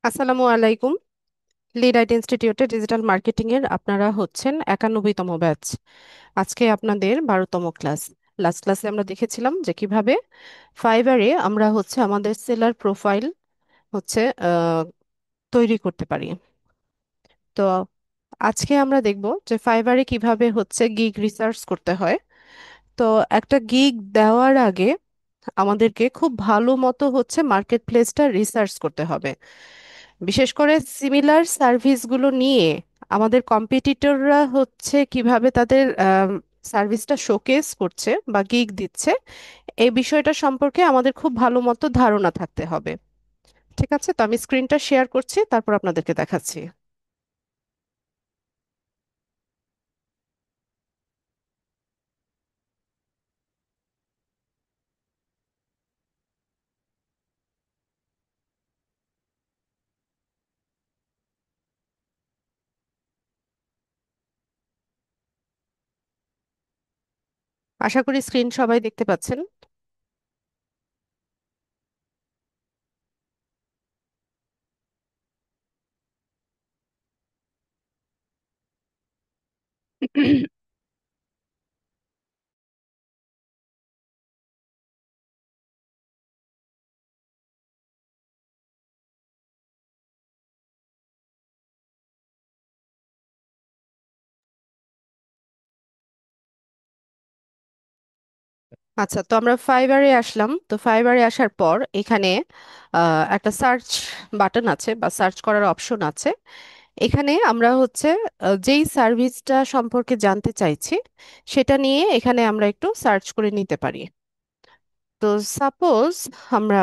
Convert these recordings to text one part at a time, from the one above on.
আসসালামু আলাইকুম। লিডাইট ইনস্টিটিউটে ডিজিটাল মার্কেটিং এর আপনারা হচ্ছেন 91তম ব্যাচ। আজকে আপনাদের 12তম ক্লাস। লাস্ট ক্লাসে আমরা দেখেছিলাম যে কিভাবে ফাইবারে আমরা হচ্ছে আমাদের সেলার প্রোফাইল হচ্ছে আহ, তৈরি করতে পারি। তো আজকে আমরা দেখব যে ফাইবারে কিভাবে হচ্ছে গিগ রিসার্চ করতে হয়। তো একটা গিগ দেওয়ার আগে আমাদেরকে খুব ভালো মতো হচ্ছে মার্কেট প্লেসটা রিসার্চ করতে হবে। বিশেষ করে সিমিলার সার্ভিসগুলো নিয়ে আমাদের কম্পিটিটররা হচ্ছে কিভাবে তাদের সার্ভিসটা শোকেস করছে বা গিগ দিচ্ছে, এই বিষয়টা সম্পর্কে আমাদের খুব ভালো মতো ধারণা থাকতে হবে। ঠিক আছে, তো আমি স্ক্রিনটা শেয়ার করছি, তারপর আপনাদেরকে দেখাচ্ছি। আশা করি স্ক্রিন সবাই দেখতে পাচ্ছেন। আচ্ছা, তো আমরা ফাইবারে আসলাম। তো ফাইবারে আসার পর এখানে একটা সার্চ বাটন আছে বা সার্চ করার অপশন আছে। এখানে আমরা হচ্ছে যেই সার্ভিসটা সম্পর্কে জানতে চাইছি সেটা নিয়ে এখানে আমরা একটু সার্চ করে নিতে পারি। তো সাপোজ আমরা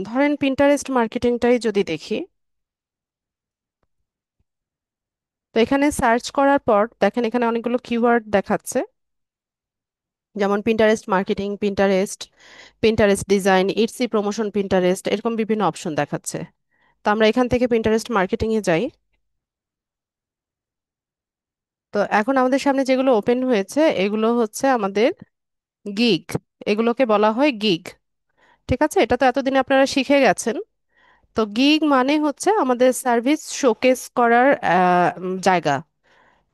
ধরেন পিন্টারেস্ট মার্কেটিংটাই যদি দেখি, তো এখানে সার্চ করার পর দেখেন এখানে অনেকগুলো কিওয়ার্ড দেখাচ্ছে, যেমন Pinterest marketing, Pinterest, Pinterest design, Etsy promotion, Pinterest, এরকম বিভিন্ন অপশন দেখাচ্ছে। তো আমরা এখান থেকে পিন্টারেস্ট মার্কেটিং এ যাই। তো এখন আমাদের সামনে যেগুলো ওপেন হয়েছে এগুলো হচ্ছে আমাদের গিগ। এগুলোকে বলা হয় গিগ। ঠিক আছে, এটা তো এতদিনে আপনারা শিখে গেছেন। তো গিগ মানে হচ্ছে আমাদের সার্ভিস শোকেস করার জায়গা।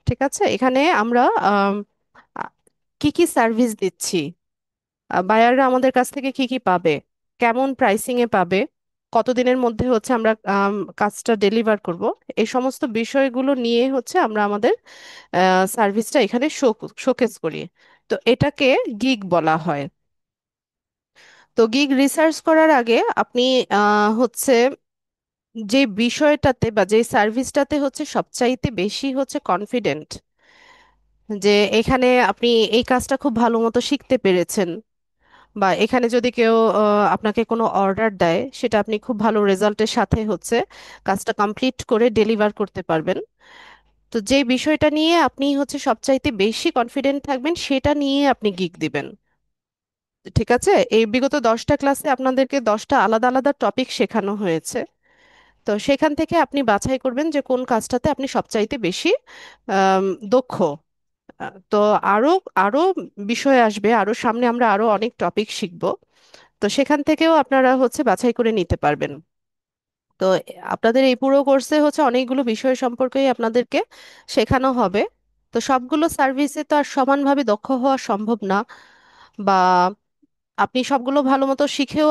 ঠিক আছে, এখানে আমরা আম, আ- কি কি সার্ভিস দিচ্ছি, বায়াররা আমাদের কাছ থেকে কি কি পাবে, কেমন প্রাইসিং এ পাবে, কতদিনের মধ্যে হচ্ছে আমরা কাজটা ডেলিভার করব, এই সমস্ত বিষয়গুলো নিয়ে হচ্ছে আমরা আমাদের সার্ভিসটা এখানে শোকেস করি। তো এটাকে গিগ বলা হয়। তো গিগ রিসার্চ করার আগে আপনি হচ্ছে যে বিষয়টাতে বা যে সার্ভিসটাতে হচ্ছে সবচাইতে বেশি হচ্ছে কনফিডেন্ট যে এখানে আপনি এই কাজটা খুব ভালো মতো শিখতে পেরেছেন, বা এখানে যদি কেউ আপনাকে কোনো অর্ডার দেয় সেটা আপনি খুব ভালো রেজাল্টের সাথে হচ্ছে কাজটা কমপ্লিট করে ডেলিভার করতে পারবেন। তো যে বিষয়টা নিয়ে আপনি হচ্ছে সবচাইতে বেশি কনফিডেন্ট থাকবেন সেটা নিয়ে আপনি গিগ দিবেন। ঠিক আছে, এই বিগত 10টা ক্লাসে আপনাদেরকে 10টা আলাদা আলাদা টপিক শেখানো হয়েছে। তো সেখান থেকে আপনি বাছাই করবেন যে কোন কাজটাতে আপনি সবচাইতে বেশি আম, দক্ষ। তো আরো আরো বিষয় আসবে, আরো সামনে আমরা আরো অনেক টপিক শিখব। তো সেখান থেকেও আপনারা হচ্ছে বাছাই করে নিতে পারবেন। তো আপনাদের এই পুরো কোর্সে হচ্ছে অনেকগুলো বিষয় সম্পর্কেই আপনাদেরকে শেখানো হবে। তো সবগুলো সার্ভিসে তো আর সমানভাবে দক্ষ হওয়া সম্ভব না, বা আপনি সবগুলো ভালো মতো শিখেও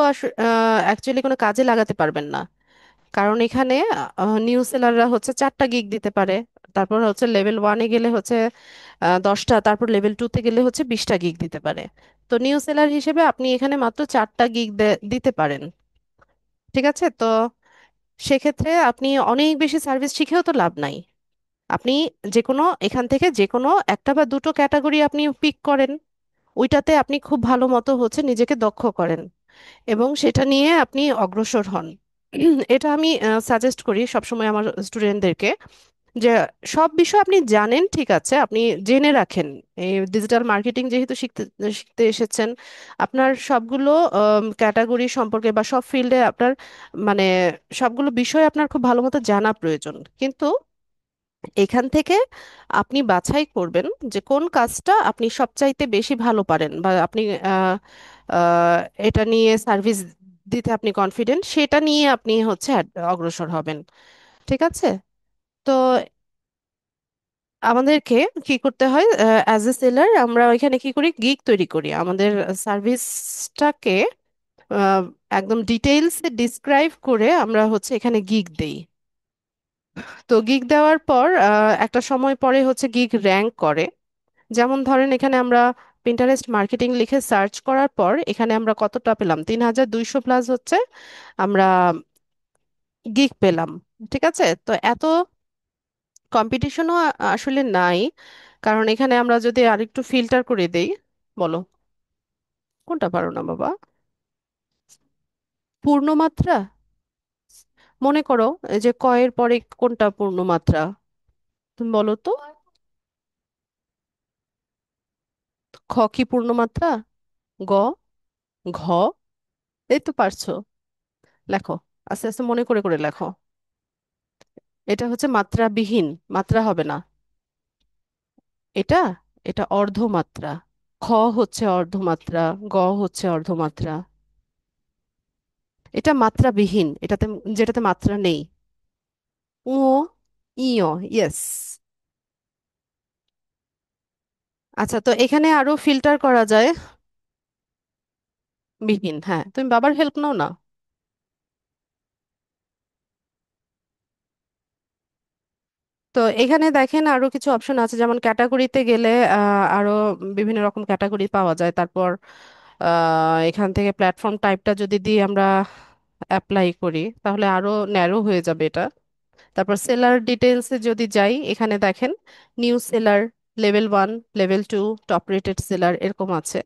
অ্যাকচুয়ালি কোনো কাজে লাগাতে পারবেন না। কারণ এখানে নিউ সেলাররা হচ্ছে 4টা গিগ দিতে পারে, তারপর হচ্ছে লেভেল 1-এ গেলে হচ্ছে 10টা, তারপর লেভেল 2-তে গেলে হচ্ছে 20টা গিগ দিতে পারে। তো নিউ সেলার হিসেবে আপনি এখানে মাত্র 4টা গিগ দিতে পারেন। ঠিক আছে, তো সেক্ষেত্রে আপনি অনেক বেশি সার্ভিস শিখেও তো লাভ নাই। আপনি যে কোনো এখান থেকে যে কোনো একটা বা দুটো ক্যাটাগরি আপনি পিক করেন, ওইটাতে আপনি খুব ভালো মতো হচ্ছে নিজেকে দক্ষ করেন এবং সেটা নিয়ে আপনি অগ্রসর হন। এটা আমি সাজেস্ট করি সবসময় আমার স্টুডেন্টদেরকে, যে সব বিষয় আপনি জানেন, ঠিক আছে, আপনি জেনে রাখেন। এই ডিজিটাল মার্কেটিং যেহেতু শিখতে শিখতে এসেছেন, আপনার সবগুলো ক্যাটাগরি সম্পর্কে বা সব ফিল্ডে আপনার মানে সবগুলো বিষয় আপনার খুব ভালো মতো জানা প্রয়োজন। কিন্তু এখান থেকে আপনি বাছাই করবেন যে কোন কাজটা আপনি সবচাইতে বেশি ভালো পারেন, বা আপনি আহ, আহ, এটা নিয়ে সার্ভিস দিতে আপনি কনফিডেন্ট, সেটা নিয়ে আপনি হচ্ছে অগ্রসর হবেন। ঠিক আছে? তো আমাদেরকে কি করতে হয়, অ্যাজ এ সেলার আমরা এখানে কি করি, গিগ তৈরি করি আমাদের সার্ভিসটাকে একদম ডিটেইলসে ডিসক্রাইব করে আমরা হচ্ছে এখানে গিগ দেই। তো গিগ দেওয়ার পর একটা সময় পরে হচ্ছে গিগ র্যাঙ্ক করে। যেমন ধরেন এখানে আমরা পিন্টারেস্ট মার্কেটিং লিখে সার্চ করার পর এখানে আমরা কতটা পেলাম, 3200 প্লাস হচ্ছে আমরা গিগ পেলাম। ঠিক আছে? তো এত কম্পিটিশনও আসলে নাই, কারণ এখানে আমরা যদি আরেকটু ফিল্টার করে দেই। বলো, কোনটা পারো না বাবা? পূর্ণমাত্রা? মনে করো এই যে কয়ের পরে কোনটা পূর্ণমাত্রা, তুমি বলো তো। খ কি পূর্ণমাত্রা? গ? ঘ? এই তো পারছো, লেখো, আস্তে আস্তে মনে করে করে লেখো। এটা হচ্ছে মাত্রাবিহীন, মাত্রা হবে না। এটা, এটা অর্ধমাত্রা। খ হচ্ছে অর্ধমাত্রা, গ হচ্ছে অর্ধমাত্রা। এটা মাত্রাবিহীন, এটাতে, যেটাতে মাত্রা নেই। ও, ইয়, ইয়েস। আচ্ছা, তো এখানে আরো ফিল্টার করা যায়। বিহীন, হ্যাঁ, তুমি বাবার হেল্প নাও না। তো এখানে দেখেন আরো কিছু অপশন আছে, যেমন ক্যাটাগরিতে গেলে আরো বিভিন্ন রকম ক্যাটাগরি পাওয়া যায়। তারপর এখান থেকে প্ল্যাটফর্ম টাইপটা যদি দিয়ে আমরা অ্যাপ্লাই করি তাহলে আরো ন্যারো হয়ে যাবে এটা। তারপর সেলার ডিটেলসে যদি যাই, এখানে দেখেন new seller, level 1, level 2, top rated seller এরকম আছে।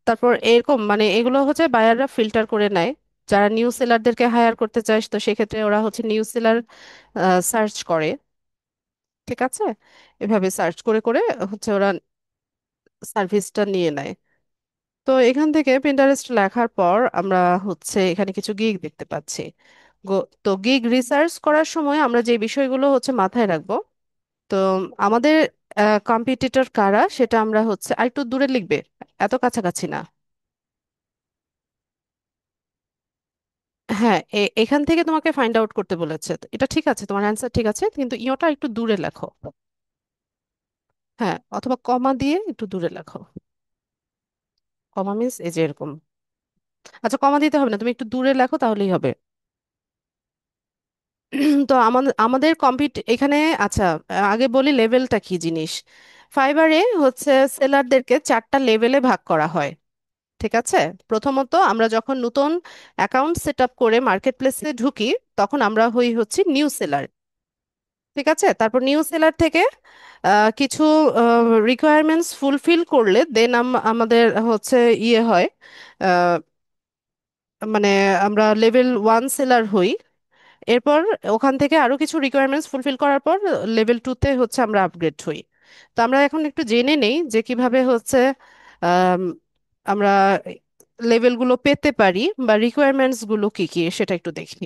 তারপর এরকম মানে এগুলো হচ্ছে বায়াররা ফিল্টার করে নেয়। যারা নিউ সেলারদেরকে হায়ার করতে চায় তো সেক্ষেত্রে ওরা হচ্ছে নিউ সেলার সার্চ করে। ঠিক আছে? এভাবে সার্চ করে করে হচ্ছে ওরা সার্ভিসটা নিয়ে নেয়। তো এখান থেকে পিন্টারেস্ট লেখার পর আমরা হচ্ছে এখানে কিছু গিগ দেখতে পাচ্ছি। তো গিগ রিসার্চ করার সময় আমরা যে বিষয়গুলো হচ্ছে মাথায় রাখবো, তো আমাদের কম্পিটিটর কারা সেটা আমরা হচ্ছে আরেকটু দূরে লিখবে, এত কাছাকাছি না। হ্যাঁ, এখান থেকে তোমাকে ফাইন্ড আউট করতে বলেছে, তো এটা ঠিক আছে, তোমার অ্যান্সার ঠিক আছে, কিন্তু ইওটা একটু দূরে লেখো। হ্যাঁ, অথবা কমা দিয়ে একটু দূরে লেখো। কমা মিন্স এই যে এরকম। আচ্ছা, কমা দিতে হবে না, তুমি একটু দূরে লেখো তাহলেই হবে। তো আমাদের আমাদের এখানে, আচ্ছা, আগে বলি লেভেলটা কি জিনিস। ফাইবারে হচ্ছে সেলারদেরকে 4টা লেভেলে ভাগ করা হয়। ঠিক আছে? প্রথমত আমরা যখন নতুন অ্যাকাউন্ট সেট আপ করে মার্কেট প্লেসে ঢুকি তখন আমরা হই হচ্ছে নিউ সেলার। ঠিক আছে? তারপর নিউ সেলার থেকে কিছু রিকোয়ারমেন্টস ফুলফিল করলে দেন আমাদের হচ্ছে ইয়ে হয়, আহ, মানে আমরা লেভেল 1 সেলার হই। এরপর ওখান থেকে আরো কিছু রিকোয়ারমেন্টস ফুলফিল করার পর লেভেল 2-তে হচ্ছে আমরা আপগ্রেড হই। তো আমরা এখন একটু জেনে নেই যে কিভাবে হচ্ছে আম, আমরা লেভেলগুলো পেতে পারি বা রিকোয়ারমেন্টস গুলো কি কি সেটা একটু দেখি।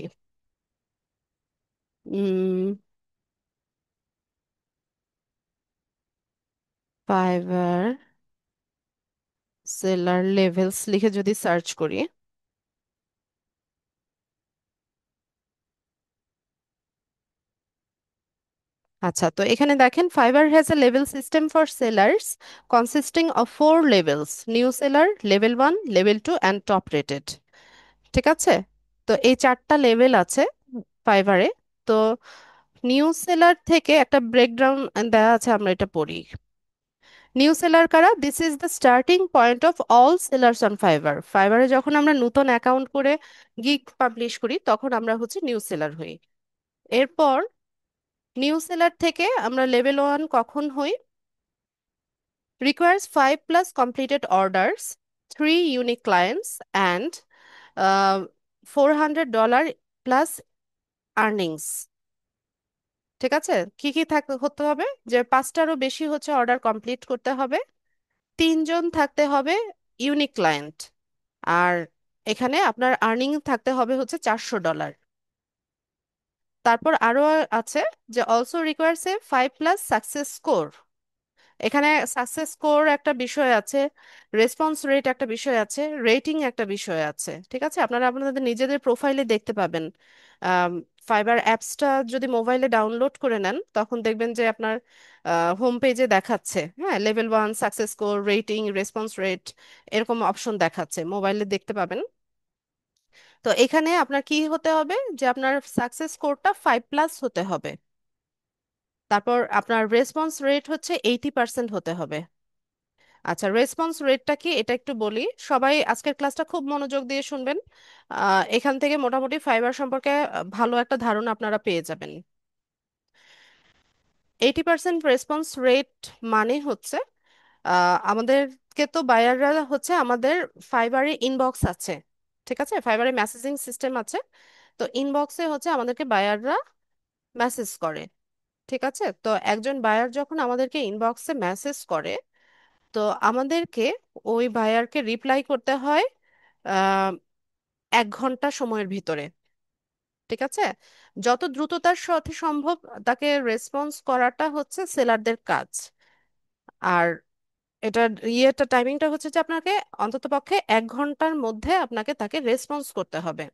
ফাইবার সেলার লেভেলস লিখে যদি সার্চ করি, আচ্ছা, তো এখানে দেখেন Fiverr has a level system for sellers consisting of 4 levels: new seller, level 1, level 2 and top rated. ঠিক আছে? তো এই 4টা লেভেল আছে ফাইবারে। তো নিউ সেলার থেকে একটা ব্রেকডাউন দেওয়া আছে, আমরা এটা পড়ি। নিউ সেলার কারা? This is the starting point of all sellers on Fiverr. ফাইবারে যখন আমরা নতুন অ্যাকাউন্ট করে গিগ পাবলিশ করি তখন আমরা হচ্ছে নিউ সেলার হই। এরপর নিউ সেলার থেকে আমরা লেভেল 1 কখন হই? requires 5 plus completed orders, 3 unique clients, and $400 plus earnings। ঠিক আছে? কি কি হতে হবে, যে 5টারও বেশি হচ্ছে অর্ডার কমপ্লিট করতে হবে, 3জন থাকতে হবে ইউনিক ক্লায়েন্ট, আর এখানে আপনার আর্নিং থাকতে হবে হচ্ছে $400। তারপর আরো আছে যে অলসো রিকোয়ার্স এ 5 প্লাস সাকসেস স্কোর। এখানে সাকসেস স্কোর একটা বিষয় আছে, রেসপন্স রেট একটা বিষয় আছে, রেটিং একটা বিষয় আছে। ঠিক আছে, আপনারা আপনাদের নিজেদের প্রোফাইলে দেখতে পাবেন। ফাইবার অ্যাপসটা যদি মোবাইলে ডাউনলোড করে নেন তখন দেখবেন যে আপনার হোম পেজে দেখাচ্ছে, হ্যাঁ, level 1 success score, rating, response rate, এরকম অপশন দেখাচ্ছে, মোবাইলে দেখতে পাবেন। তো এখানে আপনার কি হতে হবে, যে আপনার সাকসেস স্কোরটা 5+ হতে হবে। তারপর আপনার রেসপন্স রেট হচ্ছে 80% হতে হবে। আচ্ছা, রেসপন্স রেটটা কি এটা একটু বলি। সবাই আজকের ক্লাসটা খুব মনোযোগ দিয়ে শুনবেন। এখান থেকে মোটামুটি ফাইবার সম্পর্কে ভালো একটা ধারণা আপনারা পেয়ে যাবেন। 80% রেসপন্স রেট মানে হচ্ছে আমাদেরকে তো বায়াররা হচ্ছে আমাদের ফাইবারে ইনবক্স আছে। ঠিক আছে, ফাইবারে মেসেজিং সিস্টেম আছে। তো ইনবক্সে হচ্ছে আমাদেরকে বায়াররা মেসেজ করে। ঠিক আছে, তো একজন বায়ার যখন আমাদেরকে ইনবক্সে মেসেজ করে, তো আমাদেরকে ওই বায়ারকে রিপ্লাই করতে হয় আহ 1 ঘন্টা সময়ের ভিতরে। ঠিক আছে, যত দ্রুততার সাথে সম্ভব তাকে রেসপন্স করাটা হচ্ছে সেলারদের কাজ। আর এটার টাইমিংটা হচ্ছে যে আপনাকে অন্ততপক্ষে 1 ঘন্টার মধ্যে আপনাকে তাকে রেসপন্স করতে হবে।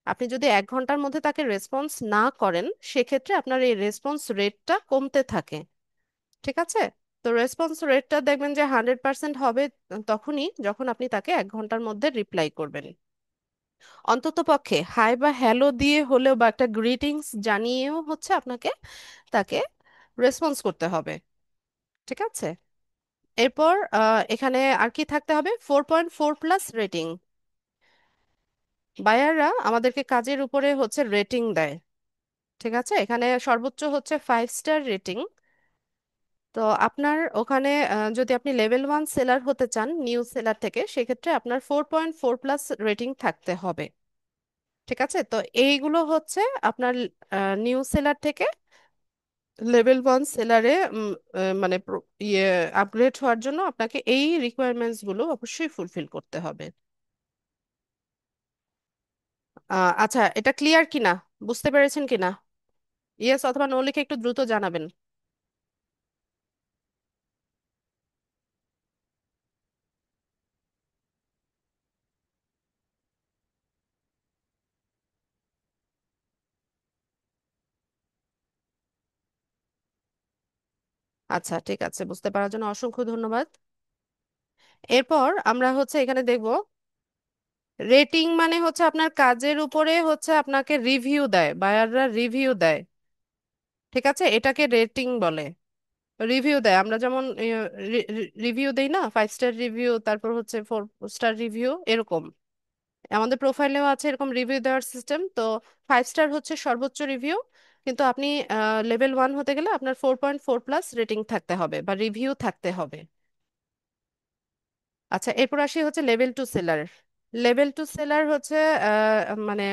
আপনি যদি 1 ঘন্টার মধ্যে তাকে রেসপন্স না করেন, সেক্ষেত্রে আপনার এই রেসপন্স রেটটা কমতে থাকে। ঠিক আছে, তো রেসপন্স রেটটা দেখবেন যে 100% হবে তখনই যখন আপনি তাকে 1 ঘন্টার মধ্যে রিপ্লাই করবেন। অন্তত পক্ষে হাই বা হ্যালো দিয়ে হলেও বা একটা গ্রিটিংস জানিয়েও হচ্ছে আপনাকে তাকে রেসপন্স করতে হবে। ঠিক আছে, এরপর এখানে আর কি থাকতে হবে, 4.4+ রেটিং। বায়াররা আমাদেরকে কাজের উপরে হচ্ছে রেটিং দেয়। ঠিক আছে, এখানে সর্বোচ্চ হচ্ছে 5 স্টার রেটিং। তো আপনার ওখানে যদি আপনি লেভেল 1 সেলার হতে চান নিউ সেলার থেকে, সেক্ষেত্রে আপনার 4.4+ রেটিং থাকতে হবে। ঠিক আছে, তো এইগুলো হচ্ছে আপনার নিউ সেলার থেকে লেভেল 1 সেলারে মানে ইয়ে আপগ্রেড হওয়ার জন্য আপনাকে এই রিকোয়ারমেন্টস গুলো অবশ্যই ফুলফিল করতে হবে। আচ্ছা, এটা ক্লিয়ার কিনা, বুঝতে পেরেছেন কিনা? ইয়েস অথবা নো লিখে একটু দ্রুত জানাবেন। আচ্ছা, ঠিক আছে, বুঝতে পারার জন্য অসংখ্য ধন্যবাদ। এরপর আমরা হচ্ছে এখানে দেখব রেটিং মানে হচ্ছে আপনার কাজের উপরে হচ্ছে আপনাকে রিভিউ দেয়, বায়াররা রিভিউ দেয়। ঠিক আছে, এটাকে রেটিং বলে। রিভিউ দেয়, আমরা যেমন রিভিউ দেই না, 5 স্টার রিভিউ, তারপর হচ্ছে 4 স্টার রিভিউ, এরকম আমাদের প্রোফাইলেও আছে এরকম রিভিউ দেওয়ার সিস্টেম। তো 5 স্টার হচ্ছে সর্বোচ্চ রিভিউ, কিন্তু আপনি লেভেল 1 হতে গেলে আপনার 4.4+ রেটিং থাকতে হবে বা রিভিউ থাকতে হবে। আচ্ছা, এরপর আসি হচ্ছে লেভেল 2 সেলার। লেভেল 2 সেলার হচ্ছে মানে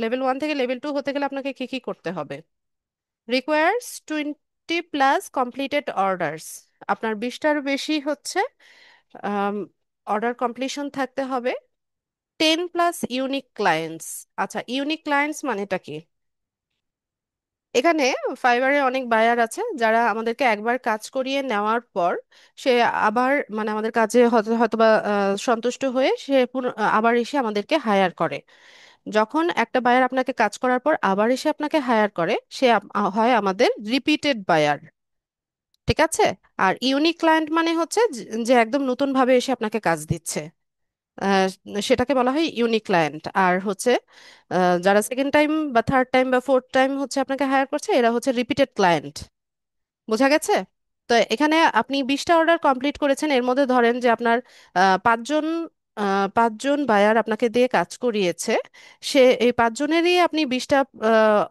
লেভেল 1 থেকে লেভেল 2 হতে গেলে আপনাকে কি কি করতে হবে। Requires 20+ completed orders. আপনার 20টার বেশি হচ্ছে অর্ডার কমপ্লিশন থাকতে হবে। 10+ ইউনিক ক্লায়েন্টস। আচ্ছা, ইউনিক ক্লায়েন্টস মানেটা কি? এখানে ফাইবারে অনেক বায়ার আছে যারা আমাদেরকে একবার কাজ করিয়ে নেওয়ার পর সে আবার মানে আমাদের কাজে হয়তো হয়তোবা সন্তুষ্ট হয়ে সে আবার এসে আমাদেরকে হায়ার করে। যখন একটা বায়ার আপনাকে কাজ করার পর আবার এসে আপনাকে হায়ার করে, সে হয় আমাদের রিপিটেড বায়ার। ঠিক আছে, আর ইউনিক ক্লায়েন্ট মানে হচ্ছে যে একদম নতুন ভাবে এসে আপনাকে কাজ দিচ্ছে, আহ, সেটাকে বলা হয় ইউনিক ক্লায়েন্ট। আর হচ্ছে যারা সেকেন্ড টাইম বা থার্ড টাইম বা ফোর্থ টাইম হচ্ছে আপনাকে হায়ার করছে, এরা হচ্ছে রিপিটেড ক্লায়েন্ট। বোঝা গেছে? তো এখানে আপনি 20টা অর্ডার কমপ্লিট করেছেন, এর মধ্যে ধরেন যে আপনার পাঁচজন পাঁচজন বায়ার আপনাকে দিয়ে কাজ করিয়েছে। সে এই পাঁচজনেরই আপনি 20টা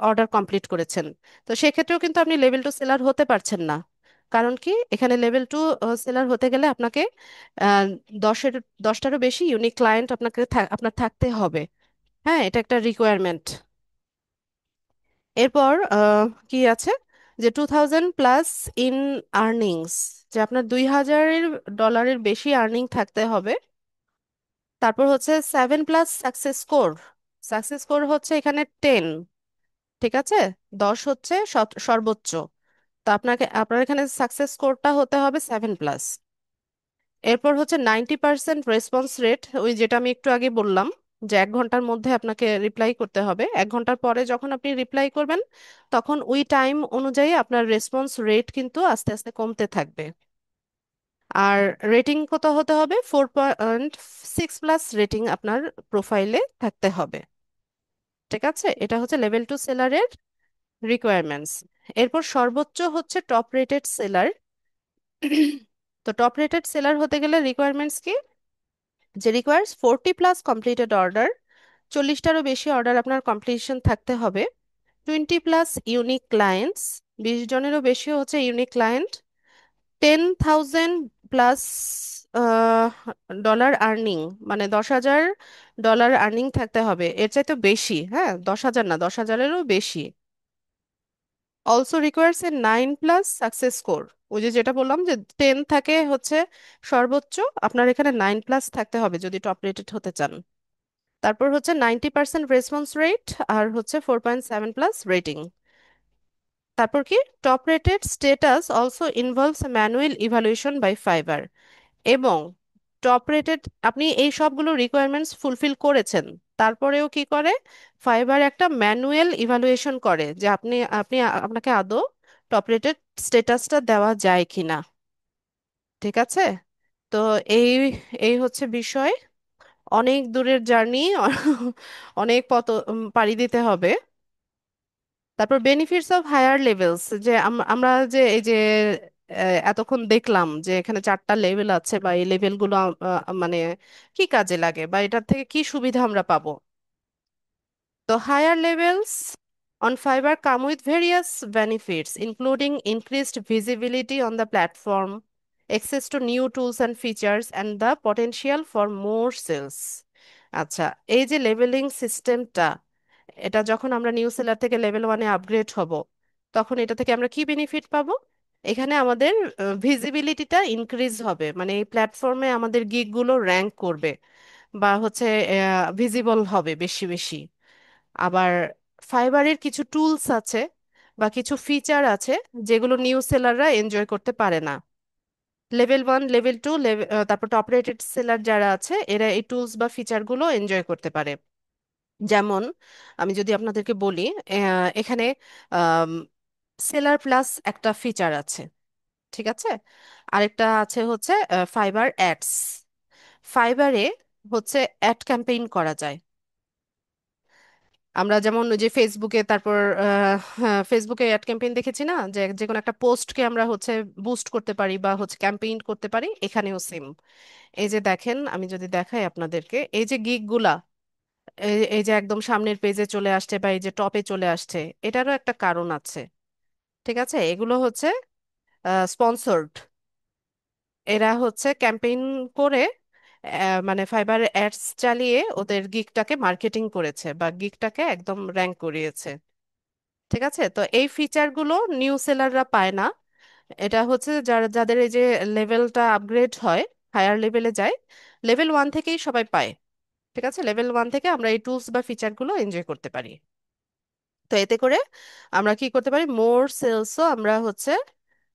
অর্ডার কমপ্লিট করেছেন। তো সেক্ষেত্রেও কিন্তু আপনি লেভেল 2 সেলার হতে পারছেন না। কারণ কি, এখানে লেভেল 2 সেলার হতে গেলে আপনাকে আহ, 10টারও বেশি ইউনিক ক্লায়েন্ট আপনাকে আপনার থাকতে হবে। হ্যাঁ, এটা একটা রিকোয়ারমেন্ট। এরপর কি আছে, যে 2000+ ইন আর্নিংস, যে আপনার 2000 ডলারের বেশি আর্নিং থাকতে হবে। তারপর হচ্ছে 7+ সাকসেস স্কোর। সাকসেস স্কোর হচ্ছে এখানে 10। ঠিক আছে, 10 হচ্ছে সর্বোচ্চ। তো আপনার এখানে সাকসেস স্কোরটা হতে হবে 7+। এরপর হচ্ছে 90% রেসপন্স রেট, ওই যেটা আমি একটু আগে বললাম, যে 1 ঘন্টার মধ্যে আপনাকে রিপ্লাই করতে হবে। 1 ঘন্টার পরে যখন আপনি রিপ্লাই করবেন, তখন ওই টাইম অনুযায়ী আপনার রেসপন্স রেট কিন্তু আস্তে আস্তে কমতে থাকবে। আর রেটিং কত হতে হবে? 4.6+ রেটিং আপনার প্রোফাইলে থাকতে হবে। ঠিক আছে, এটা হচ্ছে লেভেল 2 সেলারের রিকোয়ারমেন্টস। এরপর সর্বোচ্চ হচ্ছে টপ রেটেড সেলার। তো টপ রেটেড সেলার হতে গেলে রিকোয়ারমেন্টস কি? যে রিকোয়ার্স 40+ কমপ্লিটেড অর্ডার, 40টারও বেশি অর্ডার আপনার কমপ্লিশন থাকতে হবে। 20+ ইউনিক ক্লায়েন্টস, 20 জনেরও বেশি হচ্ছে ইউনিক ক্লায়েন্ট। 10,000+ ডলার আর্নিং, মানে 10,000 ডলার আর্নিং থাকতে হবে, এর চাইতে বেশি, হ্যাঁ, 10,000 না, 10,000-এরও বেশি। অলসো রিকোয়ার্স এ 9+ সাকসেস স্কোর। ওই যে যেটা বললাম যে 10 থাকে হচ্ছে সর্বোচ্চ, আপনার এখানে 9+ থাকতে হবে যদি টপ রেটেড হতে চান। তারপর হচ্ছে 90% রেসপন্স রেট, আর হচ্ছে 4.7+ রেটিং। তারপর কি? Top rated status also involves manual evaluation by Fiverr. এবং টপ রেটেড, আপনি এই সবগুলো রিকোয়ারমেন্টস ফুলফিল করেছেন, তারপরেও কি করে? ফাইবার একটা ম্যানুয়াল ইভালুয়েশন করে যে আপনাকে আদৌ টপ রেটেড স্টেটাসটা দেওয়া যায় কিনা। ঠিক আছে, তো এই এই হচ্ছে বিষয়। অনেক দূরের জার্নি, অনেক পথ পাড়ি দিতে হবে। তারপর বেনিফিটস অফ হায়ার লেভেলস, যে আমরা যে এই যে এতক্ষণ দেখলাম যে এখানে 4টা লেভেল আছে, বা এই লেভেলগুলো মানে কি কাজে লাগে, বা এটার থেকে কি সুবিধা আমরা পাবো। The higher levels on Fiverr come with various benefits, including increased visibility on the platform, access to new tools and features, and the potential for more sales. আচ্ছা, এই যে লেভেলিং সিস্টেমটা, এটা যখন আমরা নিউ সেলার থেকে লেভেল 1-এ আপগ্রেড হব, তখন এটা থেকে আমরা কি বেনিফিট পাবো? এখানে আমাদের ভিজিবিলিটিটা ইনক্রিজ হবে, মানে এই প্ল্যাটফর্মে আমাদের গিগগুলো র্যাঙ্ক করবে, বা হচ্ছে ভিজিবল হবে বেশি বেশি। আবার ফাইবারের কিছু টুলস আছে বা কিছু ফিচার আছে যেগুলো নিউ সেলাররা এনজয় করতে পারে না। লেভেল 1, লেভেল 2, তারপর টপ রেটেড সেলার যারা আছে এরা এই টুলস বা ফিচারগুলো এনজয় করতে পারে। যেমন আমি যদি আপনাদেরকে বলি, এখানে সেলার প্লাস একটা ফিচার আছে। ঠিক আছে, আরেকটা আছে হচ্ছে ফাইবার অ্যাডস। ফাইবারে হচ্ছে অ্যাড ক্যাম্পেইন করা যায়। আমরা যেমন ওই যে ফেসবুকে, তারপর ফেসবুকে অ্যাড ক্যাম্পেইন দেখেছি না, যে যে কোনো একটা পোস্টকে আমরা হচ্ছে বুস্ট করতে পারি বা হচ্ছে ক্যাম্পেইন করতে পারি, এখানেও সেম। এই যে দেখেন, আমি যদি দেখাই আপনাদেরকে, এই যে গিগগুলা, এই যে একদম সামনের পেজে চলে আসছে বা এই যে টপে চলে আসছে, এটারও একটা কারণ আছে। ঠিক আছে, এগুলো হচ্ছে স্পন্সরড। এরা হচ্ছে ক্যাম্পেইন করে, মানে ফাইবার অ্যাডস চালিয়ে ওদের গিগটাকে মার্কেটিং করেছে বা গিগটাকে একদম র্যাঙ্ক করিয়েছে। ঠিক আছে, তো এই ফিচারগুলো নিউ সেলাররা পায় না। এটা হচ্ছে যাদের এই যে লেভেলটা আপগ্রেড হয়, হায়ার লেভেলে যায়, লেভেল 1 থেকেই সবাই পায়। ঠিক আছে, লেভেল 1 থেকে আমরা এই টুলস বা ফিচারগুলো এনজয় করতে পারি। তো এতে করে আমরা কি করতে পারি? মোর সেলসও আমরা হচ্ছে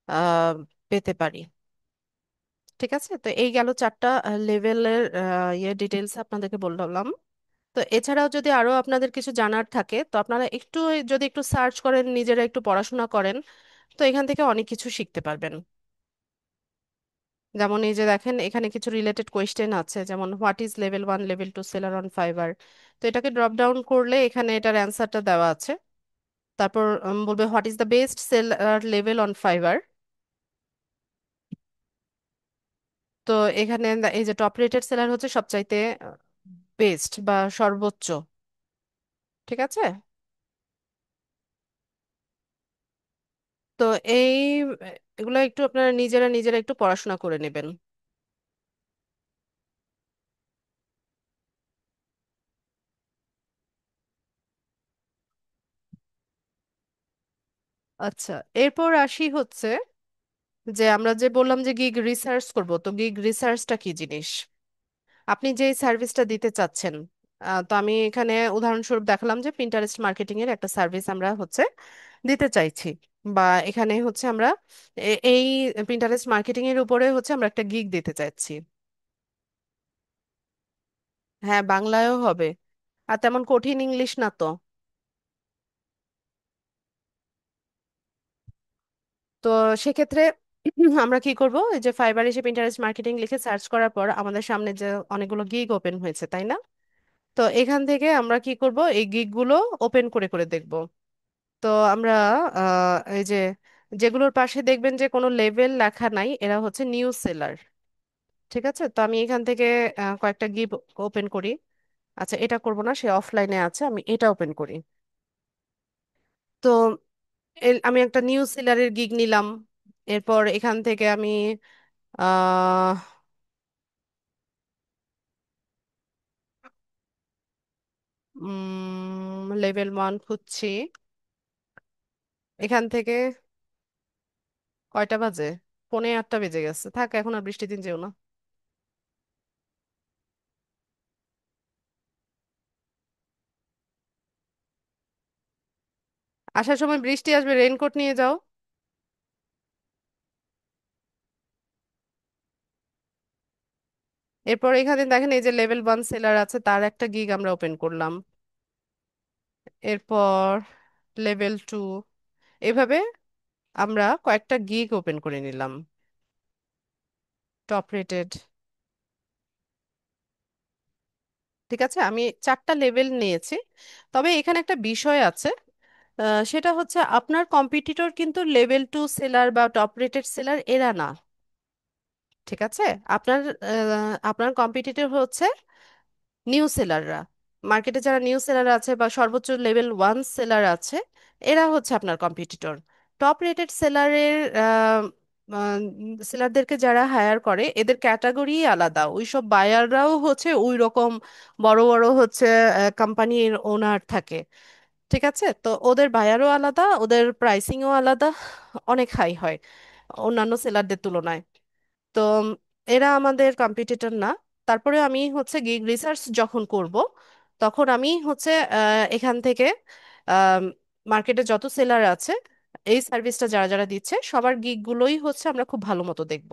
আহ পেতে পারি। ঠিক আছে, তো এই গেল 4টা লেভেলের ডিটেলস আপনাদেরকে বললাম। তো এছাড়াও যদি আরো আপনাদের কিছু জানার থাকে, তো আপনারা একটু, যদি একটু সার্চ করেন, নিজেরা একটু পড়াশোনা করেন, তো এখান থেকে অনেক কিছু শিখতে পারবেন। যেমন এই যে দেখেন, এখানে কিছু রিলেটেড কোয়েশ্চেন আছে, যেমন what is level 1, level 2 seller on fibre. তো এটাকে ড্রপ ডাউন করলে এখানে এটার অ্যান্সারটা দেওয়া আছে। তারপর বলবে what is the best seller level on fibre. তো এখানে এই যে টপ রেটেড সেলার হচ্ছে সবচাইতে বেস্ট বা সর্বোচ্চ। ঠিক আছে, তো এই এগুলো একটু আপনারা নিজেরা নিজেরা একটু পড়াশোনা করে নেবেন। আচ্ছা, এরপর আসি হচ্ছে যে আমরা যে বললাম যে গিগ রিসার্চ করব, তো গিগ রিসার্চটা কি জিনিস? আপনি যে সার্ভিসটা দিতে চাচ্ছেন, তো আমি এখানে উদাহরণস্বরূপ দেখালাম যে পিন্টারেস্ট মার্কেটিং এর একটা সার্ভিস আমরা হচ্ছে দিতে চাইছি, বা এখানে হচ্ছে আমরা এই পিন্টারেস্ট মার্কেটিং এর উপরে হচ্ছে আমরা একটা গিগ দিতে চাইছি। হ্যাঁ, বাংলায়ও হবে, আর তেমন কঠিন ইংলিশ না তো। তো সেক্ষেত্রে আমরা কি করব, এই যে ফাইবার এসে পিন্টারেস্ট মার্কেটিং লিখে সার্চ করার পর আমাদের সামনে যে অনেকগুলো গিগ ওপেন হয়েছে, তাই না? তো এখান থেকে আমরা কি করব, এই গিগ গুলো ওপেন করে করে দেখব। তো আমরা এই যে যেগুলোর পাশে দেখবেন যে কোনো লেভেল লেখা নাই, এরা হচ্ছে নিউ সেলার। ঠিক আছে, তো আমি এখান থেকে কয়েকটা গিগ ওপেন করি। আচ্ছা, এটা করব না, সে অফলাইনে আছে, আমি এটা ওপেন করি। তো আমি একটা নিউ সেলারের গিগ নিলাম। এরপর এখান থেকে আমি আহ লেভেল 1 খুঁজছি। এখান থেকে কয়টা বাজে? 7:45 বেজে গেছে, থাক, এখন আর বৃষ্টি দিন যেও না। আসার সময় বৃষ্টি আসবে, রেইনকোট নিয়ে যাও। এরপর এখানে দেখেন এই যে লেভেল 1 সেলার আছে, তার একটা গিগ আমরা ওপেন করলাম। এরপর লেভেল 2, এভাবে আমরা কয়েকটা গিগ ওপেন করে নিলাম। Top rated. ঠিক আছে, আমি 4টা লেভেল নিয়েছি। তবে এখানে একটা বিষয় আছে, সেটা হচ্ছে আপনার কম্পিটিটর কিন্তু লেভেল 2 সেলার বা টপ রেটেড সেলার এরা না। ঠিক আছে, আপনার আপনার কম্পিটিটর হচ্ছে নিউ সেলাররা। মার্কেটে যারা নিউ সেলার আছে বা সর্বোচ্চ লেভেল 1 সেলার আছে, এরা হচ্ছে আপনার কম্পিটিটর। টপ রেটেড সেলারের সেলারদেরকে যারা হায়ার করে এদের ক্যাটাগরি আলাদা, ওইসব বায়াররাও হচ্ছে ওই রকম বড় বড় হচ্ছে কোম্পানির ওনার থাকে। ঠিক আছে, তো ওদের বায়ারও আলাদা, ওদের প্রাইসিংও আলাদা, অনেক হাই হয় অন্যান্য সেলারদের তুলনায়। তো এরা আমাদের কম্পিটিটর না। তারপরে আমি হচ্ছে গিগ রিসার্চ যখন করব, তখন আমি হচ্ছে এখান থেকে মার্কেটে যত সেলার আছে, এই সার্ভিসটা যারা যারা দিচ্ছে সবার গিগগুলোই হচ্ছে আমরা খুব ভালো মতো দেখব।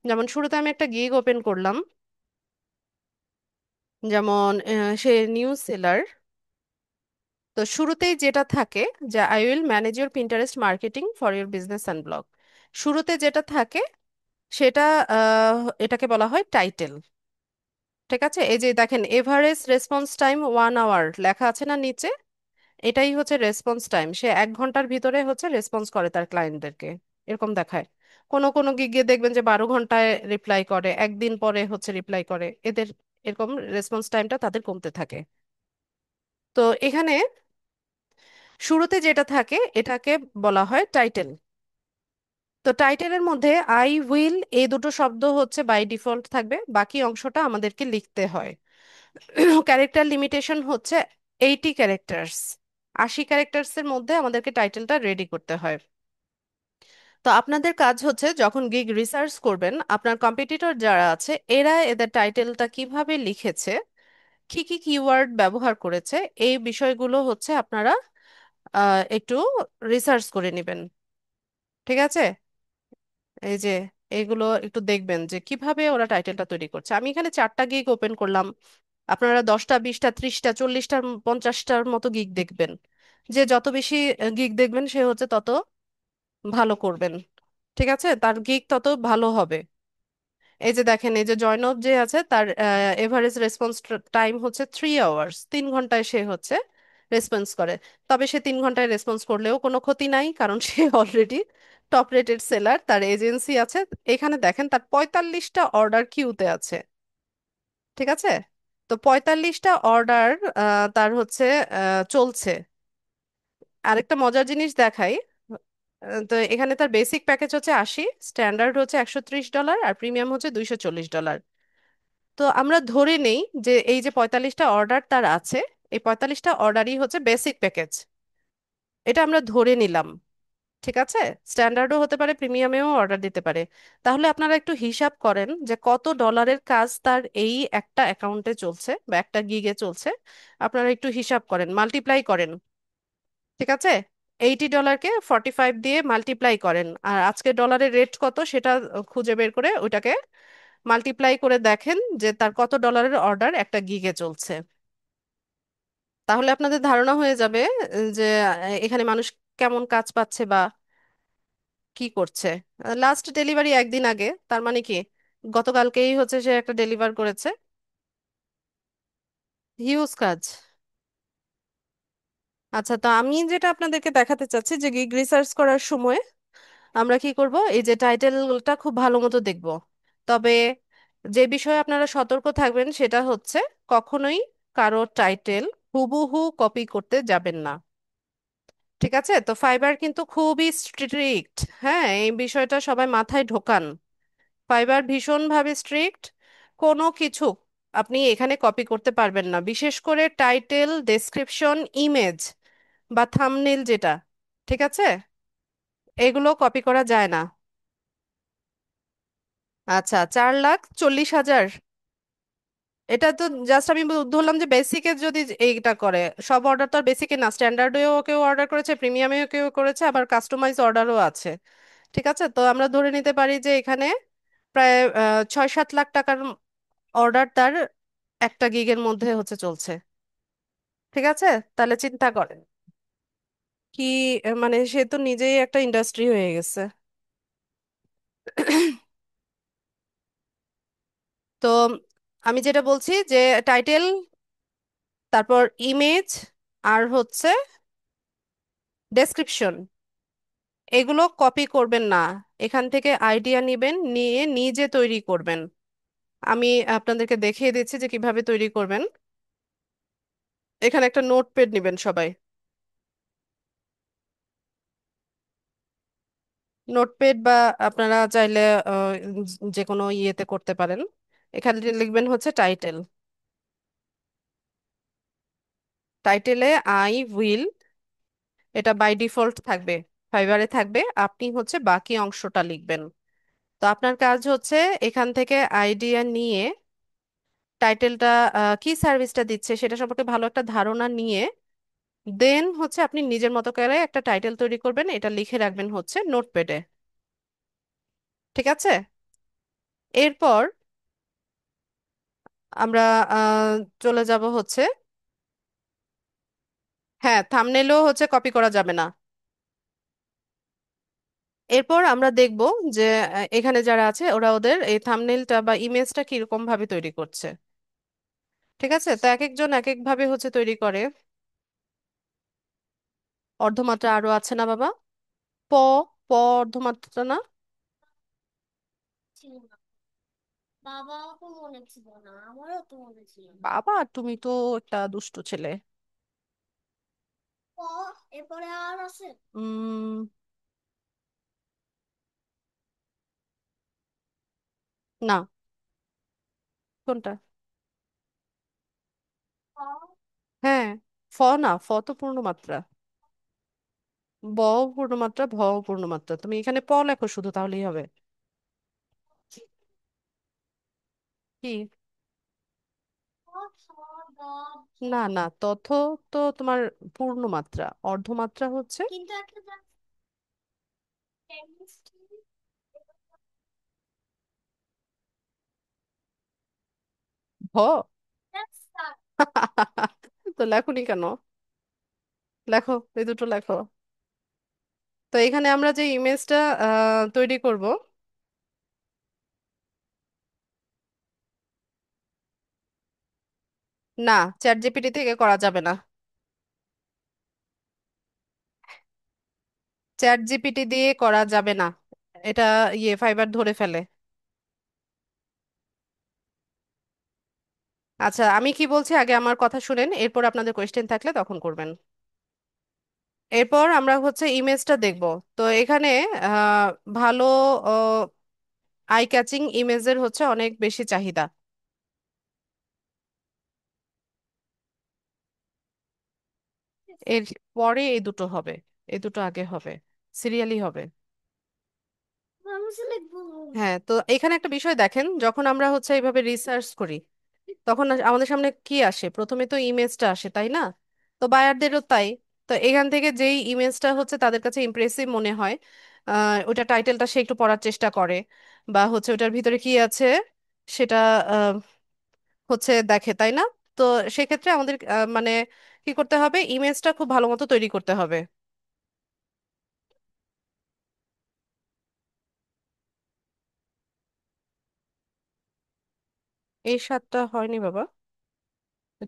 যেমন শুরুতে আমি একটা গিগ ওপেন করলাম, যেমন সে নিউ সেলার। তো শুরুতেই যেটা থাকে যে I will manage your Pinterest marketing for your business and blog, শুরুতে যেটা থাকে সেটা এটাকে বলা হয় টাইটেল। ঠিক আছে, এই যে দেখেন এভারেজ রেসপন্স টাইম 1 আওয়ার লেখা আছে না নিচে, এটাই হচ্ছে রেসপন্স টাইম। সে 1 ঘন্টার ভিতরে হচ্ছে রেসপন্স করে তার ক্লায়েন্টদেরকে, এরকম দেখায়। কোনো কোনো গিগে দেখবেন যে 12 ঘন্টায় রিপ্লাই করে, একদিন পরে হচ্ছে রিপ্লাই করে, এদের এরকম রেসপন্স টাইমটা তাদের কমতে থাকে। তো এখানে শুরুতে যেটা থাকে এটাকে বলা হয় টাইটেল। তো টাইটেলের মধ্যে আই উইল এই দুটো শব্দ হচ্ছে বাই ডিফল্ট থাকবে, বাকি অংশটা আমাদেরকে লিখতে হয়। ক্যারেক্টার লিমিটেশন হচ্ছে 80 ক্যারেক্টার্স। 80 ক্যারেক্টার্স এর মধ্যে আমাদেরকে টাইটেলটা রেডি করতে হয়। তো আপনাদের কাজ হচ্ছে যখন গিগ রিসার্চ করবেন, আপনার কম্পিটিটর যারা আছে এরা এদের টাইটেলটা কিভাবে লিখেছে, কি কি কিওয়ার্ড ব্যবহার করেছে, এই বিষয়গুলো হচ্ছে আপনারা একটু রিসার্চ করে নেবেন। ঠিক আছে, এই যে এইগুলো একটু দেখবেন যে কিভাবে ওরা টাইটেলটা তৈরি করছে। আমি এখানে 4টা গিগ ওপেন করলাম, আপনারা 10টা 20টা 30টা 40টা 50টার মতো গিগ দেখবেন। যে যত বেশি গিগ দেখবেন সে হচ্ছে তত ভালো করবেন। ঠিক আছে, তার গিগ তত ভালো হবে। এই যে দেখেন এই যে জয়নব যে আছে, তার এভারেজ রেসপন্স টাইম হচ্ছে 3 আওয়ার্স, 3 ঘন্টায় সে হচ্ছে রেসপন্স করে। তবে সে 3 ঘন্টায় রেসপন্স করলেও কোনো ক্ষতি নাই, কারণ সে অলরেডি টপ রেটেড সেলার, তার এজেন্সি আছে। এখানে দেখেন তার 45টা অর্ডার কিউতে আছে। ঠিক আছে, তো 45টা অর্ডার তার হচ্ছে চলছে। আরেকটা মজার জিনিস দেখাই, তো এখানে তার বেসিক প্যাকেজ হচ্ছে 80, স্ট্যান্ডার্ড হচ্ছে $130, আর প্রিমিয়াম হচ্ছে $240। তো আমরা ধরে নেই যে এই যে 45টা অর্ডার তার আছে, এই 45টা অর্ডারই হচ্ছে বেসিক প্যাকেজ, এটা আমরা ধরে নিলাম। ঠিক আছে, স্ট্যান্ডার্ডও হতে পারে, প্রিমিয়ামেও অর্ডার দিতে পারে। তাহলে আপনারা একটু হিসাব করেন যে কত ডলারের কাজ তার এই একটা অ্যাকাউন্টে চলছে বা একটা গিগে চলছে। আপনারা একটু হিসাব করেন, মাল্টিপ্লাই করেন। ঠিক আছে, $80 45 দিয়ে মাল্টিপ্লাই করেন, আর আজকে ডলারের রেট কত সেটা খুঁজে বের করে ওইটাকে মাল্টিপ্লাই করে দেখেন যে তার কত ডলারের অর্ডার একটা গিগে চলছে। তাহলে আপনাদের ধারণা হয়ে যাবে যে এখানে মানুষ কেমন কাজ পাচ্ছে বা কি করছে। লাস্ট ডেলিভারি একদিন আগে, তার মানে কি গতকালকেই হচ্ছে সে একটা ডেলিভার করেছে। হিউজ কাজ। আচ্ছা, তো আমি যেটা আপনাদেরকে দেখাতে চাচ্ছি যে গিগ রিসার্চ করার সময় আমরা কি করব, এই যে টাইটেলটা খুব ভালো মতো দেখব। তবে যে বিষয়ে আপনারা সতর্ক থাকবেন সেটা হচ্ছে কখনোই কারো টাইটেল হুবহু কপি করতে যাবেন না। ঠিক আছে, তো ফাইবার কিন্তু খুবই স্ট্রিক্ট। হ্যাঁ, এই বিষয়টা সবাই মাথায় ঢোকান। ফাইবার ভীষণভাবে স্ট্রিক্ট। কোনো কিছু আপনি এখানে কপি করতে পারবেন না, বিশেষ করে টাইটেল, ডেসক্রিপশন, ইমেজ বা থাম্বনেল যেটা। ঠিক আছে, এগুলো কপি করা যায় না। আচ্ছা, 4,40,000। এটা তো জাস্ট আমি ধরলাম যে বেসিকে যদি এইটা করে। সব অর্ডার তো আর বেসিকে না, স্ট্যান্ডার্ডেও কেউ অর্ডার করেছে, প্রিমিয়ামেও কেউ করেছে, আবার কাস্টমাইজ অর্ডারও আছে। ঠিক আছে, তো আমরা ধরে নিতে পারি যে এখানে প্রায় 6-7 লাখ টাকার অর্ডার তার একটা গিগের মধ্যে হচ্ছে চলছে। ঠিক আছে, তাহলে চিন্তা করেন কি, মানে সে তো নিজেই একটা ইন্ডাস্ট্রি হয়ে গেছে। তো আমি যেটা বলছি যে টাইটেল, তারপর ইমেজ, আর হচ্ছে ডেসক্রিপশন, এগুলো কপি করবেন না। এখান থেকে আইডিয়া নিবেন, নিয়ে নিজে তৈরি করবেন। আমি আপনাদেরকে দেখিয়ে দিচ্ছি যে কিভাবে তৈরি করবেন। এখানে একটা নোটপ্যাড নিবেন সবাই। নোটপ্যাড বা আপনারা চাইলে যে কোনো ইয়েতে করতে পারেন। এখানে লিখবেন হচ্ছে টাইটেল। টাইটেলে আই উইল, এটা বাই ডিফল্ট থাকবে, ফাইবারে থাকবে। আপনি হচ্ছে বাকি অংশটা লিখবেন। তো আপনার কাজ হচ্ছে এখান থেকে আইডিয়া নিয়ে টাইটেলটা কি সার্ভিসটা দিচ্ছে সেটা সম্পর্কে ভালো একটা ধারণা নিয়ে দেন হচ্ছে আপনি নিজের মতো করে একটা টাইটেল তৈরি করবেন, এটা লিখে রাখবেন হচ্ছে নোটপ্যাডে। ঠিক আছে, এরপর আমরা আহ, চলে যাব হচ্ছে, হ্যাঁ থাম্বনেলও হচ্ছে কপি করা যাবে না। এরপর আমরা দেখব যে এখানে যারা আছে ওরা ওদের এই থাম্বনেলটা বা ইমেজটা কিরকম ভাবে তৈরি করছে। ঠিক আছে, তো এক একজন এক এক ভাবে হচ্ছে তৈরি করে। অর্ধমাত্রা আরো আছে না বাবা? প, প অর্ধমাত্রা না? বাবা তুমি তো একটা দুষ্টু ছেলে। উম না, কোনটা? হ্যাঁ, ফ না, ফ তো পূর্ণমাত্রা। ব পূর্ণমাত্রা, ভ পূর্ণমাত্রা, তুমি এখানে প লেখো শুধু, তাহলেই হবে। কি? না না, তথ্য তো তোমার পূর্ণমাত্রা, অর্ধমাত্রা হচ্ছে ভ। তো লেখোনি কেন? লেখো, এই দুটো লেখো। তো এখানে আমরা যে ইমেজটা তৈরি করব, না চ্যাট জিপিটি থেকে করা যাবে না। চ্যাট জিপিটি দিয়ে করা যাবে না, এটা ইয়ে ফাইবার ধরে ফেলে। আচ্ছা, আমি কি বলছি আগে আমার কথা শুনেন, এরপর আপনাদের কোয়েশ্চেন থাকলে তখন করবেন। এরপর আমরা হচ্ছে ইমেজটা দেখব। তো এখানে আহ, ভালো আই ক্যাচিং ইমেজের হচ্ছে অনেক বেশি চাহিদা। এর পরে এই দুটো হবে, এই দুটো আগে হবে। সিরিয়ালি হবে। হ্যাঁ, তো এখানে একটা বিষয় দেখেন, যখন আমরা হচ্ছে এইভাবে রিসার্চ করি তখন আমাদের সামনে কি আসে, প্রথমে তো ইমেজটা আসে তাই না? তো বায়ারদেরও তাই। তো এখান থেকে যেই ইমেজটা হচ্ছে তাদের কাছে ইমপ্রেসিভ মনে হয়, ওটা টাইটেলটা সে একটু পড়ার চেষ্টা করে, বা হচ্ছে ওটার ভিতরে কি আছে সেটা আহ, হচ্ছে দেখে তাই না? তো সেক্ষেত্রে আমাদের মানে কি করতে হবে, ইমেজটা খুব ভালো মতো তৈরি করতে হবে। এই সাতটা হয়নি বাবা,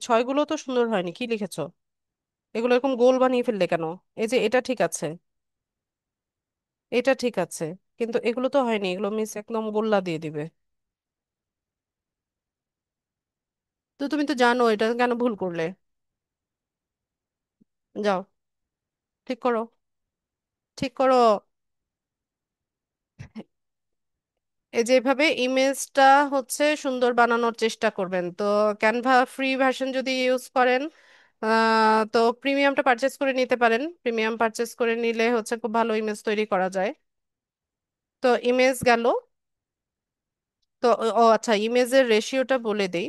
ছয়গুলো তো সুন্দর হয়নি, কি লিখেছো? এগুলো এরকম গোল বানিয়ে ফেললে কেন? এই যে এটা ঠিক আছে, এটা ঠিক আছে, কিন্তু এগুলো তো হয়নি, এগুলো মিস একদম গোল্লা দিয়ে দিবে। তো তুমি তো জানো এটা কেন ভুল করলে। যাও, ঠিক করো, ঠিক করো। এই যে এভাবে ইমেজটা হচ্ছে সুন্দর বানানোর চেষ্টা করবেন। তো ক্যানভা ফ্রি ভার্সন যদি ইউজ করেন, তো প্রিমিয়ামটা পারচেস করে নিতে পারেন। প্রিমিয়াম পারচেস করে নিলে হচ্ছে খুব ভালো ইমেজ তৈরি করা যায়। তো ইমেজ গেল। তো ও ও আচ্ছা, ইমেজের রেশিওটা বলে দেই।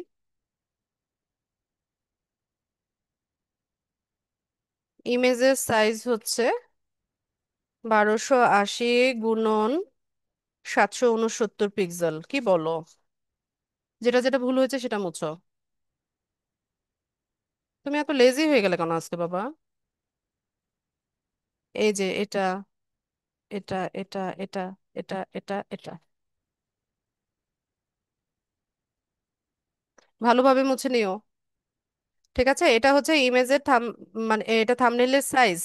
ইমেজের সাইজ হচ্ছে 1280 গুণন 769 পিক্সেল। কি বলো? যেটা যেটা ভুল হয়েছে সেটা মুছো। তুমি এত লেজি হয়ে গেলে কেন আজকে বাবা? এই যে এটা, এটা, এটা, এটা, এটা, এটা, এটা, ভালোভাবে মুছে নিও। ঠিক আছে, এটা হচ্ছে ইমেজের মানে এটা থাম্বনেইলের সাইজ।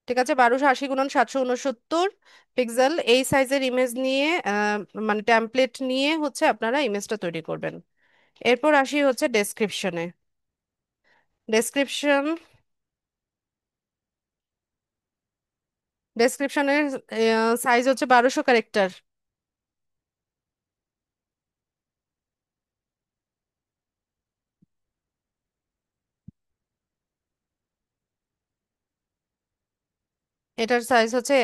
ঠিক আছে, 1280 গুণন 769 পিক্সেল এই সাইজের ইমেজ নিয়ে মানে টেমপ্লেট নিয়ে হচ্ছে আপনারা ইমেজটা তৈরি করবেন। এরপর আসি হচ্ছে ডেসক্রিপশনে। ডেসক্রিপশন, ডেসক্রিপশনের সাইজ হচ্ছে 1200 ক্যারেক্টার। এটার সাইজ হচ্ছে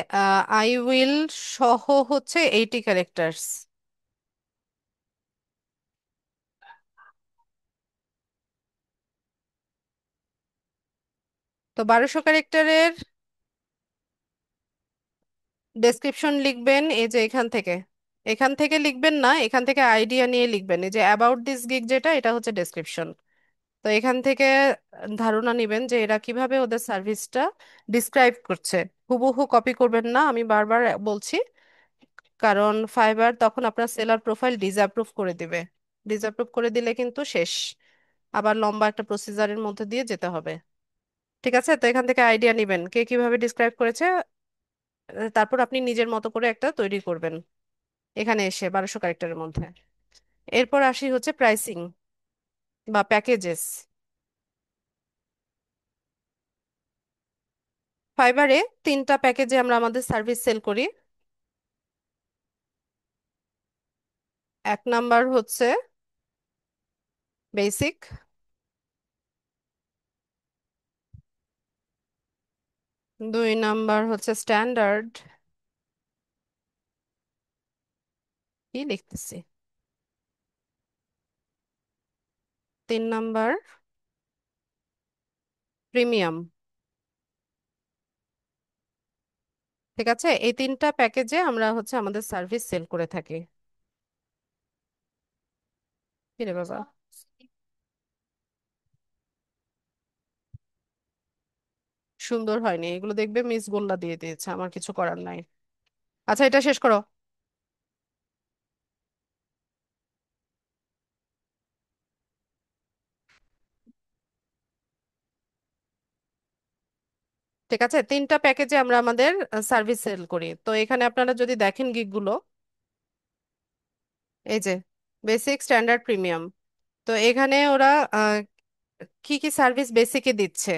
আই উইল সহ হচ্ছে 80 ক্যারেক্টার্স। তো 1200 ক্যারেক্টারের ডেসক্রিপশন লিখবেন এই যে এখান থেকে। এখান থেকে লিখবেন না, এখান থেকে আইডিয়া নিয়ে লিখবেন। এই যে অ্যাবাউট দিস গিগ যেটা, এটা হচ্ছে ডেসক্রিপশন। তো এখান থেকে ধারণা নেবেন যে এরা কিভাবে ওদের সার্ভিসটা ডিসক্রাইব করছে। হুবহু কপি করবেন না, আমি বারবার বলছি, কারণ ফাইবার তখন আপনার সেলার প্রোফাইল ডিসঅ্যাপ্রুভ করে দিবে। ডিসঅ্যাপ্রুভ করে দিলে কিন্তু শেষ, আবার লম্বা একটা প্রসিজারের মধ্যে দিয়ে যেতে হবে। ঠিক আছে, তো এখান থেকে আইডিয়া নেবেন কে কিভাবে ডিসক্রাইব করেছে, তারপর আপনি নিজের মতো করে একটা তৈরি করবেন এখানে এসে 1200 ক্যারেক্টারের মধ্যে। এরপর আসি হচ্ছে প্রাইসিং বা প্যাকেজেস। ফাইবারে তিনটা প্যাকেজে আমরা আমাদের সার্ভিস সেল করি। এক নাম্বার হচ্ছে বেসিক, দুই নাম্বার হচ্ছে স্ট্যান্ডার্ড, কি লিখতেছি, তিন নাম্বার প্রিমিয়াম। ঠিক আছে, এই তিনটা প্যাকেজে আমরা হচ্ছে আমাদের সার্ভিস সেল করে থাকি। কি রে বাবা, সুন্দর হয়নি এগুলো, দেখবে মিস গোল্লা দিয়ে দিয়েছে, আমার কিছু করার নাই। আচ্ছা, এটা শেষ করো। ঠিক আছে, তিনটা প্যাকেজে আমরা আমাদের সার্ভিস সেল করি। তো এখানে আপনারা যদি দেখেন গিগগুলো, এই যে বেসিক, স্ট্যান্ডার্ড, প্রিমিয়াম। তো এখানে ওরা আহ, কি কি সার্ভিস বেসিকে দিচ্ছে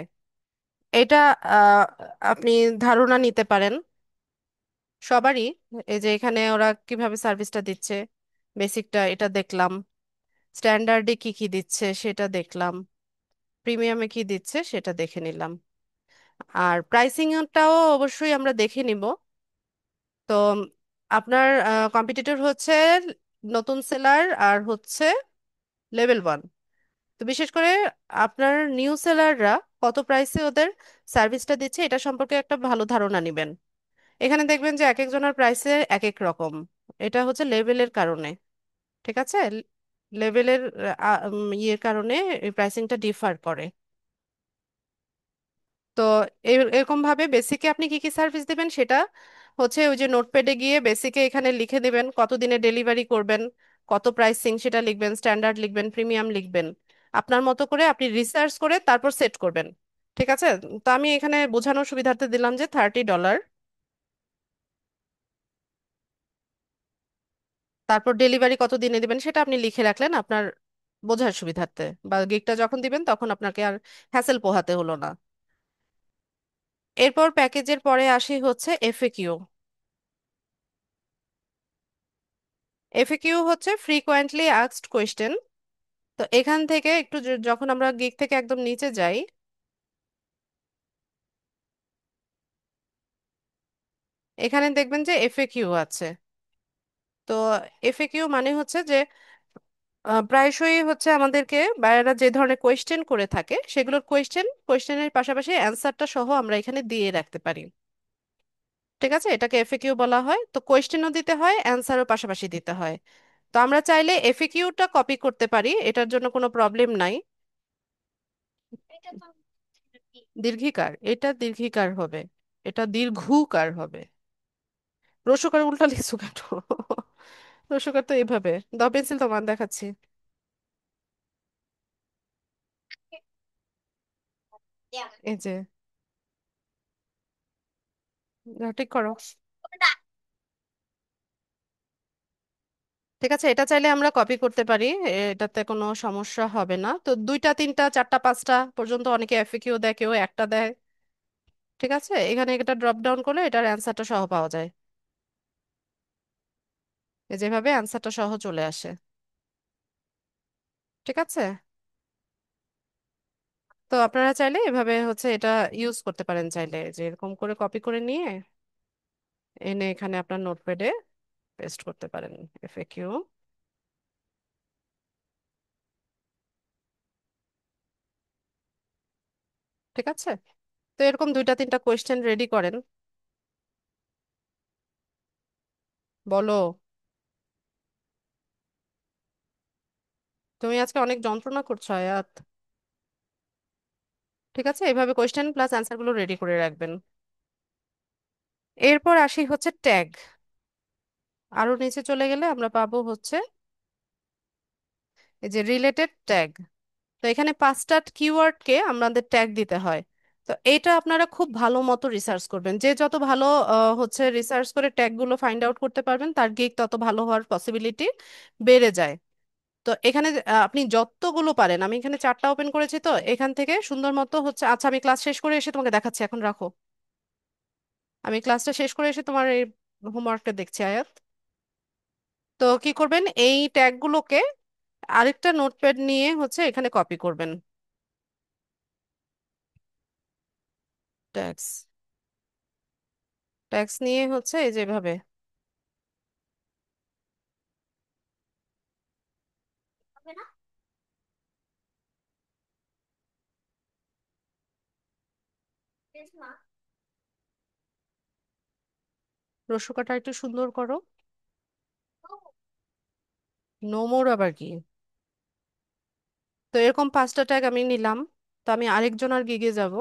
এটা আহ, আপনি ধারণা নিতে পারেন সবারই। এই যে এখানে ওরা কিভাবে সার্ভিসটা দিচ্ছে, বেসিকটা এটা দেখলাম, স্ট্যান্ডার্ডে কি কি দিচ্ছে সেটা দেখলাম, প্রিমিয়ামে কি দিচ্ছে সেটা দেখে নিলাম। আর প্রাইসিংটাও অবশ্যই আমরা দেখে নিব। তো আপনার কম্পিটিটর হচ্ছে নতুন সেলার আর হচ্ছে লেভেল 1। তো বিশেষ করে আপনার নিউ সেলাররা কত প্রাইসে ওদের সার্ভিসটা দিচ্ছে এটা সম্পর্কে একটা ভালো ধারণা নেবেন। এখানে দেখবেন যে এক একজনের প্রাইসে এক এক রকম। এটা হচ্ছে লেভেলের কারণে। ঠিক আছে। লেভেলের ইয়ের কারণে এই প্রাইসিংটা ডিফার করে। তো এরকম ভাবে বেসিকে আপনি কি কি সার্ভিস দিবেন সেটা হচ্ছে ওই যে নোটপ্যাডে গিয়ে বেসিকে এখানে লিখে দিবেন কত দিনে ডেলিভারি করবেন, কত প্রাইসিং সেটা লিখবেন, স্ট্যান্ডার্ড লিখবেন, প্রিমিয়াম লিখবেন। আপনার মতো করে আপনি রিসার্চ করে তারপর সেট করবেন। ঠিক আছে। তো আমি এখানে বোঝানোর সুবিধার্থে দিলাম যে $30। তারপর ডেলিভারি কত দিনে দিবেন সেটা আপনি লিখে রাখলেন আপনার বোঝার সুবিধার্থে, বা গিগটা যখন দিবেন তখন আপনাকে আর হ্যাসেল পোহাতে হলো না। এরপর প্যাকেজের পরে আসি হচ্ছে এফএকিউ। এফএকিউ হচ্ছে ফ্রিকোয়েন্টলি আস্কড কোয়েশ্চেন। তো এখান থেকে একটু যখন আমরা গিগ থেকে একদম নিচে যাই, এখানে দেখবেন যে এফএকিউ আছে। তো এফএকিউ মানে হচ্ছে যে প্রায়শই হচ্ছে আমাদেরকে বায়াররা যে ধরনের কোয়েশ্চেন করে থাকে সেগুলোর কোয়েশ্চেনের পাশাপাশি অ্যান্সারটা সহ আমরা এখানে দিয়ে রাখতে পারি। ঠিক আছে, এটাকে এফএকিউ বলা হয়। তো কোয়েশ্চেনও দিতে হয়, অ্যান্সারও পাশাপাশি দিতে হয়। তো আমরা চাইলে এফএকিউটা কপি করতে পারি, এটার জন্য কোনো প্রবলেম নাই। দীর্ঘিকার, এটা দীর্ঘিকার হবে। এটা দীর্ঘুকার হবে। রসুকার উল্টা লিখছো কেন? রসুকার তো এইভাবে। দাও পেন্সিল তোমার দেখাচ্ছি। এই যে, যাও ঠিক করো। ঠিক আছে, এটা চাইলে আমরা কপি করতে পারি। এটাতে কোনো সমস্যা হবে না। তো দুইটা তিনটা চারটা পাঁচটা পর্যন্ত অনেকে এফএকিউ দেয়, কেউ একটা দেয়। ঠিক আছে, এখানে এটা ড্রপ ডাউন করলে এটার অ্যান্সারটা সহ পাওয়া যায়। যেভাবে অ্যান্সারটা সহ চলে আসে। ঠিক আছে। তো আপনারা চাইলে এভাবে হচ্ছে এটা ইউজ করতে পারেন, চাইলে যে এরকম করে কপি করে নিয়ে এনে এখানে আপনার নোটপ্যাডে পেস্ট করতে পারেন এফএকিউ। ঠিক আছে। তো এরকম দুইটা তিনটা কোয়েশ্চেন রেডি করেন। বলো। তুমি আজকে অনেক যন্ত্রণা করছো আয়াত। ঠিক আছে, এইভাবে কোয়েশ্চেন প্লাস অ্যান্সার গুলো রেডি করে রাখবেন। এরপর আসি হচ্ছে ট্যাগ। আরো নিচে চলে গেলে আমরা পাবো হচ্ছে এই যে রিলেটেড ট্যাগ। তো এখানে 5টা কিওয়ার্ডকে আমাদের ট্যাগ দিতে হয়। তো এটা আপনারা খুব ভালো মতো রিসার্চ করবেন। যে যত ভালো হচ্ছে রিসার্চ করে ট্যাগগুলো ফাইন্ড আউট করতে পারবেন তার গিগ তত ভালো হওয়ার পসিবিলিটি বেড়ে যায়। তো এখানে আপনি যতগুলো পারেন, আমি এখানে 4টা ওপেন করেছি, তো এখান থেকে সুন্দর মতো হচ্ছে, আচ্ছা আমি ক্লাস শেষ করে এসে তোমাকে দেখাচ্ছি, এখন রাখো। আমি ক্লাসটা শেষ করে এসে তোমার এই হোমওয়ার্কটা দেখছি আয়াত। তো কি করবেন, এই ট্যাগগুলোকে আরেকটা নোটপ্যাড নিয়ে হচ্ছে এখানে কপি করবেন। ট্যাগস, ট্যাগস নিয়ে হচ্ছে এই যেভাবে রসুকাটা একটু সুন্দর করো। নোমর আবার কি? তো এরকম 5টা ট্যাগ আমি নিলাম। তো আমি আরেকজনের গিগে যাব।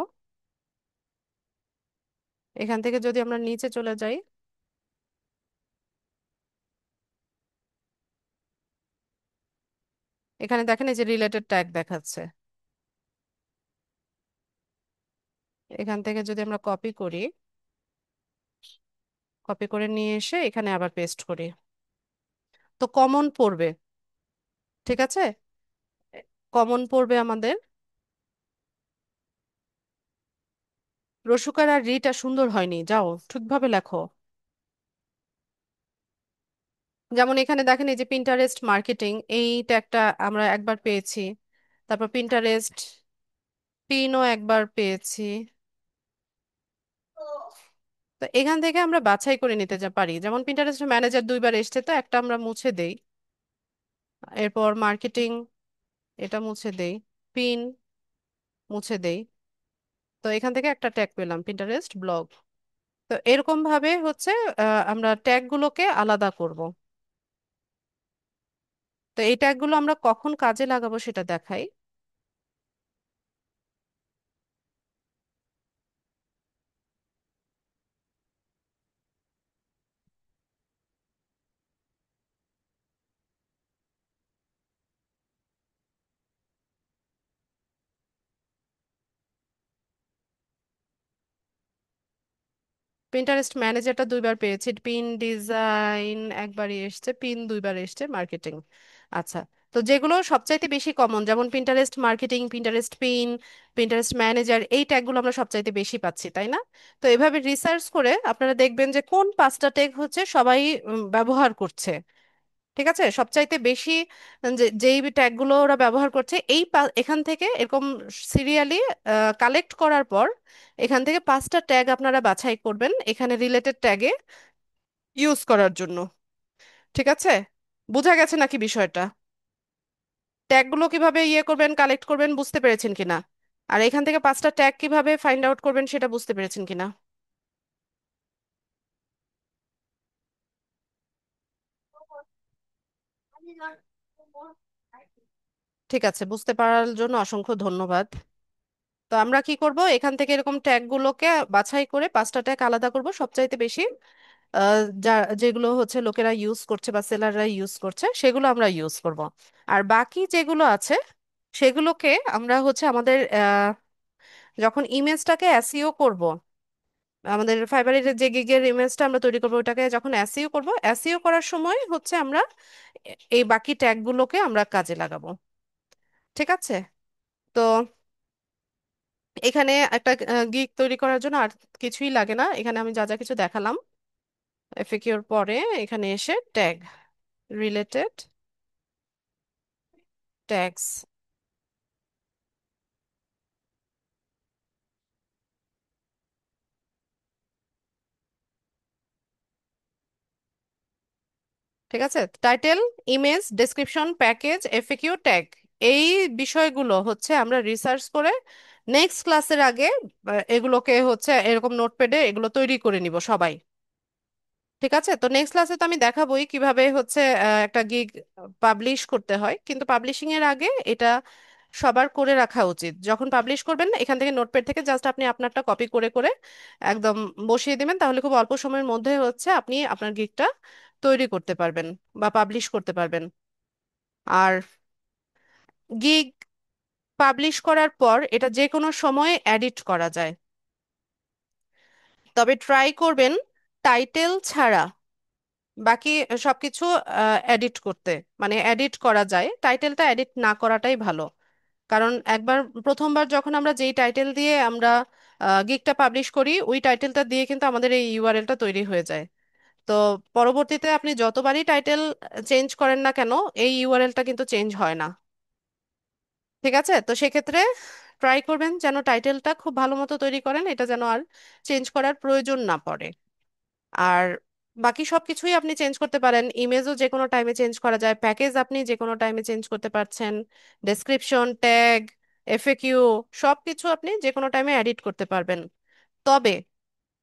এখান থেকে যদি আমরা নিচে চলে যাই, এখানে দেখেন এই যে রিলেটেড ট্যাগ দেখাচ্ছে। এখান থেকে যদি আমরা কপি করি, কপি করে নিয়ে এসে এখানে আবার পেস্ট করি, তো কমন পড়বে। ঠিক আছে, কমন পড়বে আমাদের। রসুকার আর রিটা সুন্দর হয়নি, যাও ঠিকভাবে লেখো। যেমন এখানে দেখেন এই যে পিন্টারেস্ট মার্কেটিং, এই ট্যাগটা আমরা একবার পেয়েছি। তারপর পিন্টারেস্ট পিনও একবার পেয়েছি। তো এখান থেকে আমরা বাছাই করে নিতে যা পারি, যেমন পিন্টারেস্ট ম্যানেজার দুইবার এসছে, তো একটা আমরা মুছে দেই। এরপর মার্কেটিং, এটা মুছে দেই। পিন মুছে দেই। তো এখান থেকে একটা ট্যাগ পেলাম, পিন্টারেস্ট ব্লগ। তো এরকম ভাবে হচ্ছে আমরা ট্যাগগুলোকে আলাদা করব। তো এই ট্যাগগুলো আমরা কখন কাজে লাগাবো সেটা দেখাই। পিন্টারেস্ট ম্যানেজারটা দুইবার পেয়েছি, পিন ডিজাইন একবারই এসছে, পিন দুইবার এসছে, মার্কেটিং। আচ্ছা। তো যেগুলো সবচাইতে বেশি কমন, যেমন Pinterest marketing, Pinterest pin, Pinterest manager, এই ট্যাগগুলো আমরা সবচাইতে বেশি পাচ্ছি, তাই না? তো এভাবে রিসার্চ করে আপনারা দেখবেন যে কোন পাঁচটা ট্যাগ হচ্ছে সবাই ব্যবহার করছে। ঠিক আছে, সবচাইতে বেশি যেই ট্যাগগুলো ওরা ব্যবহার করছে, এখান থেকে এরকম সিরিয়ালি কালেক্ট করার পর এখান থেকে পাঁচটা ট্যাগ আপনারা বাছাই করবেন এখানে রিলেটেড ট্যাগে ইউজ করার জন্য। ঠিক আছে, বোঝা গেছে নাকি বিষয়টা? ট্যাগগুলো কিভাবে ইয়ে করবেন, কালেক্ট করবেন, বুঝতে পেরেছেন কিনা? আর এখান থেকে পাঁচটা ট্যাগ কিভাবে ফাইন্ড আউট করবেন সেটা বুঝতে পেরেছেন কিনা? ঠিক আছে, বুঝতে পারার জন্য অসংখ্য ধন্যবাদ। তো আমরা কি করব, এখান থেকে এরকম ট্যাগগুলোকে বাছাই করে পাঁচটা ট্যাগ আলাদা করব সবচাইতে বেশি যা যেগুলো হচ্ছে লোকেরা ইউজ করছে বা সেলাররা ইউজ করছে সেগুলো আমরা ইউজ করব। আর বাকি যেগুলো আছে সেগুলোকে আমরা হচ্ছে আমাদের যখন ইমেজটাকে এসইও করব, আমাদের ফাইবারের যে গিগের ইমেজটা আমরা তৈরি করবো ওটাকে যখন এসইও করব, এসইও করার সময় হচ্ছে আমরা এই বাকি ট্যাগগুলোকে আমরা কাজে লাগাবো। ঠিক আছে। তো এখানে একটা গিগ তৈরি করার জন্য আর কিছুই লাগে না, এখানে আমি যা যা কিছু দেখালাম এফএকিউর পরে এখানে এসে ট্যাগ, রিলেটেড ট্যাগস। ঠিক আছে, title, image, description, package, FAQ, tag, এই বিষয়গুলো হচ্ছে আমরা রিসার্চ করে নেক্সট ক্লাসের আগে এগুলোকে হচ্ছে এরকম নোটপ্যাডে এগুলো তৈরি করে নিব সবাই। ঠিক আছে, তো নেক্সট ক্লাসে তো আমি দেখাবোই কিভাবে হচ্ছে একটা গিগ পাবলিশ করতে হয়, কিন্তু পাবলিশিং এর আগে এটা সবার করে রাখা উচিত। যখন পাবলিশ করবেন এখান থেকে নোটপ্যাড থেকে জাস্ট আপনি আপনারটা কপি করে করে একদম বসিয়ে দিবেন, তাহলে খুব অল্প সময়ের মধ্যে হচ্ছে আপনি আপনার গিগটা তৈরি করতে পারবেন বা পাবলিশ করতে পারবেন। আর গিগ পাবলিশ করার পর এটা যে কোনো সময়ে এডিট করা যায়, তবে ট্রাই করবেন টাইটেল ছাড়া বাকি সবকিছু এডিট করতে। মানে এডিট করা যায়, টাইটেলটা এডিট না করাটাই ভালো। কারণ একবার প্রথমবার যখন আমরা যেই টাইটেল দিয়ে আমরা গিগটা পাবলিশ করি ওই টাইটেলটা দিয়ে কিন্তু আমাদের এই ইউআরএলটা তৈরি হয়ে যায়। তো পরবর্তীতে আপনি যতবারই টাইটেল চেঞ্জ করেন না কেন এই ইউআরএলটা কিন্তু চেঞ্জ হয় না। ঠিক আছে, তো সেক্ষেত্রে ট্রাই করবেন যেন টাইটেলটা খুব ভালো মতো তৈরি করেন, এটা যেন আর চেঞ্জ করার প্রয়োজন না পড়ে। আর বাকি সব কিছুই আপনি চেঞ্জ করতে পারেন, ইমেজও যে কোনো টাইমে চেঞ্জ করা যায়, প্যাকেজ আপনি যে কোনো টাইমে চেঞ্জ করতে পারছেন, ডেসক্রিপশন, ট্যাগ, এফএকিউ, সব কিছু আপনি যে কোনো টাইমে এডিট করতে পারবেন। তবে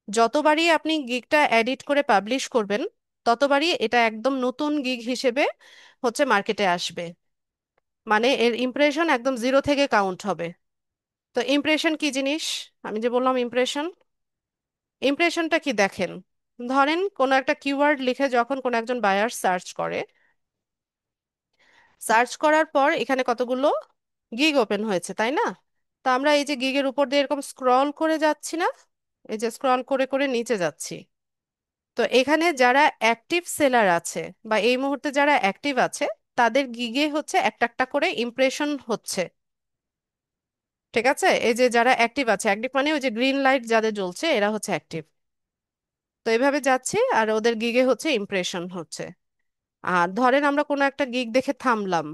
যতবারই আপনি গিগটা এডিট করে পাবলিশ করবেন ততবারই এটা একদম নতুন গিগ হিসেবে হচ্ছে মার্কেটে আসবে। মানে এর ইমপ্রেশন একদম জিরো থেকে কাউন্ট হবে। তো ইমপ্রেশন কি জিনিস, আমি যে বললাম ইমপ্রেশন, ইমপ্রেশনটা কি দেখেন, ধরেন কোনো একটা কিওয়ার্ড লিখে যখন কোনো একজন বায়ার সার্চ করে, সার্চ করার পর এখানে কতগুলো গিগ ওপেন হয়েছে, তাই না? তো আমরা এই যে গিগের উপর দিয়ে এরকম স্ক্রল করে যাচ্ছি না, এই যে স্ক্রল করে করে নিচে যাচ্ছি, তো এখানে যারা অ্যাক্টিভ সেলার আছে বা এই মুহূর্তে যারা অ্যাক্টিভ আছে তাদের গিগে হচ্ছে একটা একটা করে ইমপ্রেশন হচ্ছে। ঠিক আছে, এই যে যারা অ্যাক্টিভ আছে, অ্যাক্টিভ মানে ওই যে গ্রিন লাইট যাদের জ্বলছে এরা হচ্ছে অ্যাক্টিভ। তো এইভাবে যাচ্ছি আর ওদের গিগে হচ্ছে ইমপ্রেশন হচ্ছে। আর ধরেন আমরা কোনো একটা গিগ দেখে থামলাম,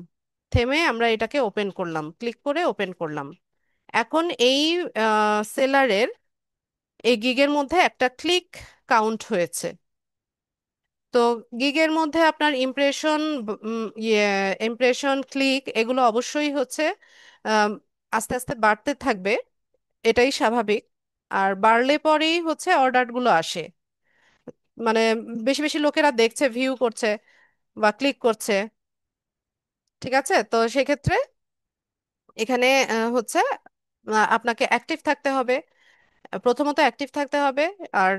থেমে আমরা এটাকে ওপেন করলাম, ক্লিক করে ওপেন করলাম। এখন এই সেলারের এই গিগের মধ্যে একটা ক্লিক কাউন্ট হয়েছে। তো গিগের মধ্যে আপনার ইমপ্রেশন, ইয়ে ইমপ্রেশন, ক্লিক, এগুলো অবশ্যই হচ্ছে আম, আস্তে আস্তে বাড়তে থাকবে, এটাই স্বাভাবিক। আর বাড়লে পরেই হচ্ছে অর্ডারগুলো আসে, মানে বেশি বেশি লোকেরা দেখছে, ভিউ করছে বা ক্লিক করছে। ঠিক আছে, তো সেক্ষেত্রে এখানে হচ্ছে আপনাকে অ্যাক্টিভ থাকতে হবে। প্রথমত অ্যাক্টিভ থাকতে হবে। আর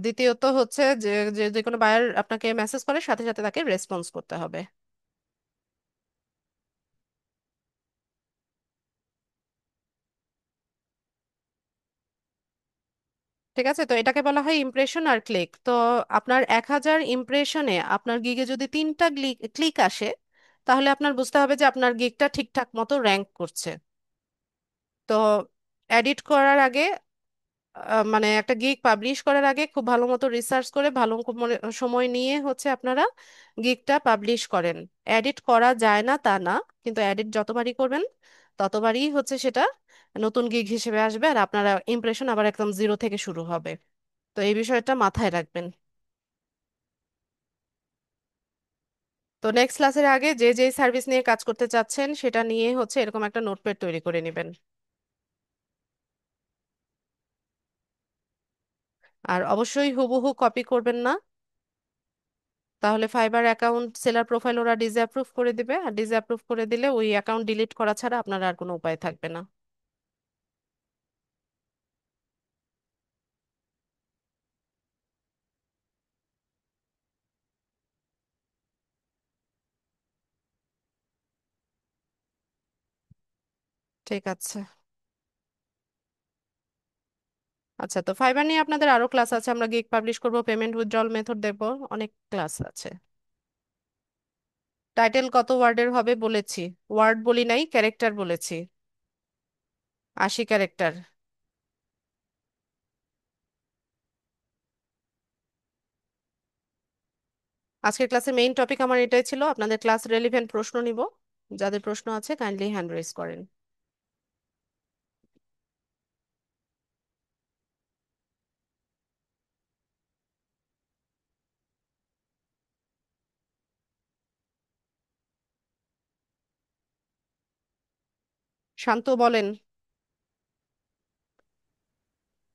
দ্বিতীয়ত হচ্ছে যে যে যে কোনো বায়ার আপনাকে মেসেজ করে সাথে সাথে তাকে রেসপন্স করতে হবে। ঠিক আছে, তো এটাকে বলা হয় ইমপ্রেশন আর ক্লিক। তো আপনার 1,000 ইমপ্রেশনে আপনার গিগে যদি 3টা ক্লিক আসে, তাহলে আপনার বুঝতে হবে যে আপনার গিগটা ঠিকঠাক মতো র্যাঙ্ক করছে। তো এডিট করার আগে, মানে একটা গিগ পাবলিশ করার আগে খুব ভালো মতো রিসার্চ করে ভালো সময় নিয়ে হচ্ছে আপনারা গিগটা পাবলিশ করেন। এডিট করা যায় না তা না, কিন্তু এডিট যতবারই করবেন ততবারই হচ্ছে সেটা নতুন গিগ হিসেবে আসবে, আর আপনারা ইমপ্রেশন আবার একদম জিরো থেকে শুরু হবে। তো এই বিষয়টা মাথায় রাখবেন। তো নেক্সট ক্লাসের আগে যে যে সার্ভিস নিয়ে কাজ করতে চাচ্ছেন সেটা নিয়ে হচ্ছে এরকম একটা নোটপ্যাড তৈরি করে নেবেন। আর অবশ্যই হুবহু কপি করবেন না, তাহলে ফাইবার অ্যাকাউন্ট সেলার প্রোফাইল ওরা ডিসঅ্যাপ্রুভ করে দিবে, আর ডিসঅ্যাপ্রুভ করে দিলে ওই অ্যাকাউন্ট ডিলিট করা ছাড়া আপনার আর কোনো উপায় থাকবে না। ঠিক আছে। আচ্ছা, তো ফাইবার নিয়ে আপনাদের আরো ক্লাস আছে, আমরা গিগ পাবলিশ করব, পেমেন্ট উইথড্রল মেথড দেখবো, অনেক ক্লাস আছে। টাইটেল কত ওয়ার্ডের হবে বলেছি? ওয়ার্ড বলি নাই, ক্যারেক্টার বলেছি। 80 ক্যারেক্টার। আজকের ক্লাসের মেইন টপিক আমার এটাই ছিল, আপনাদের ক্লাস রেলিভেন্ট প্রশ্ন নিব। যাদের প্রশ্ন আছে কাইন্ডলি হ্যান্ড রেজ করেন। শান্ত বলেন।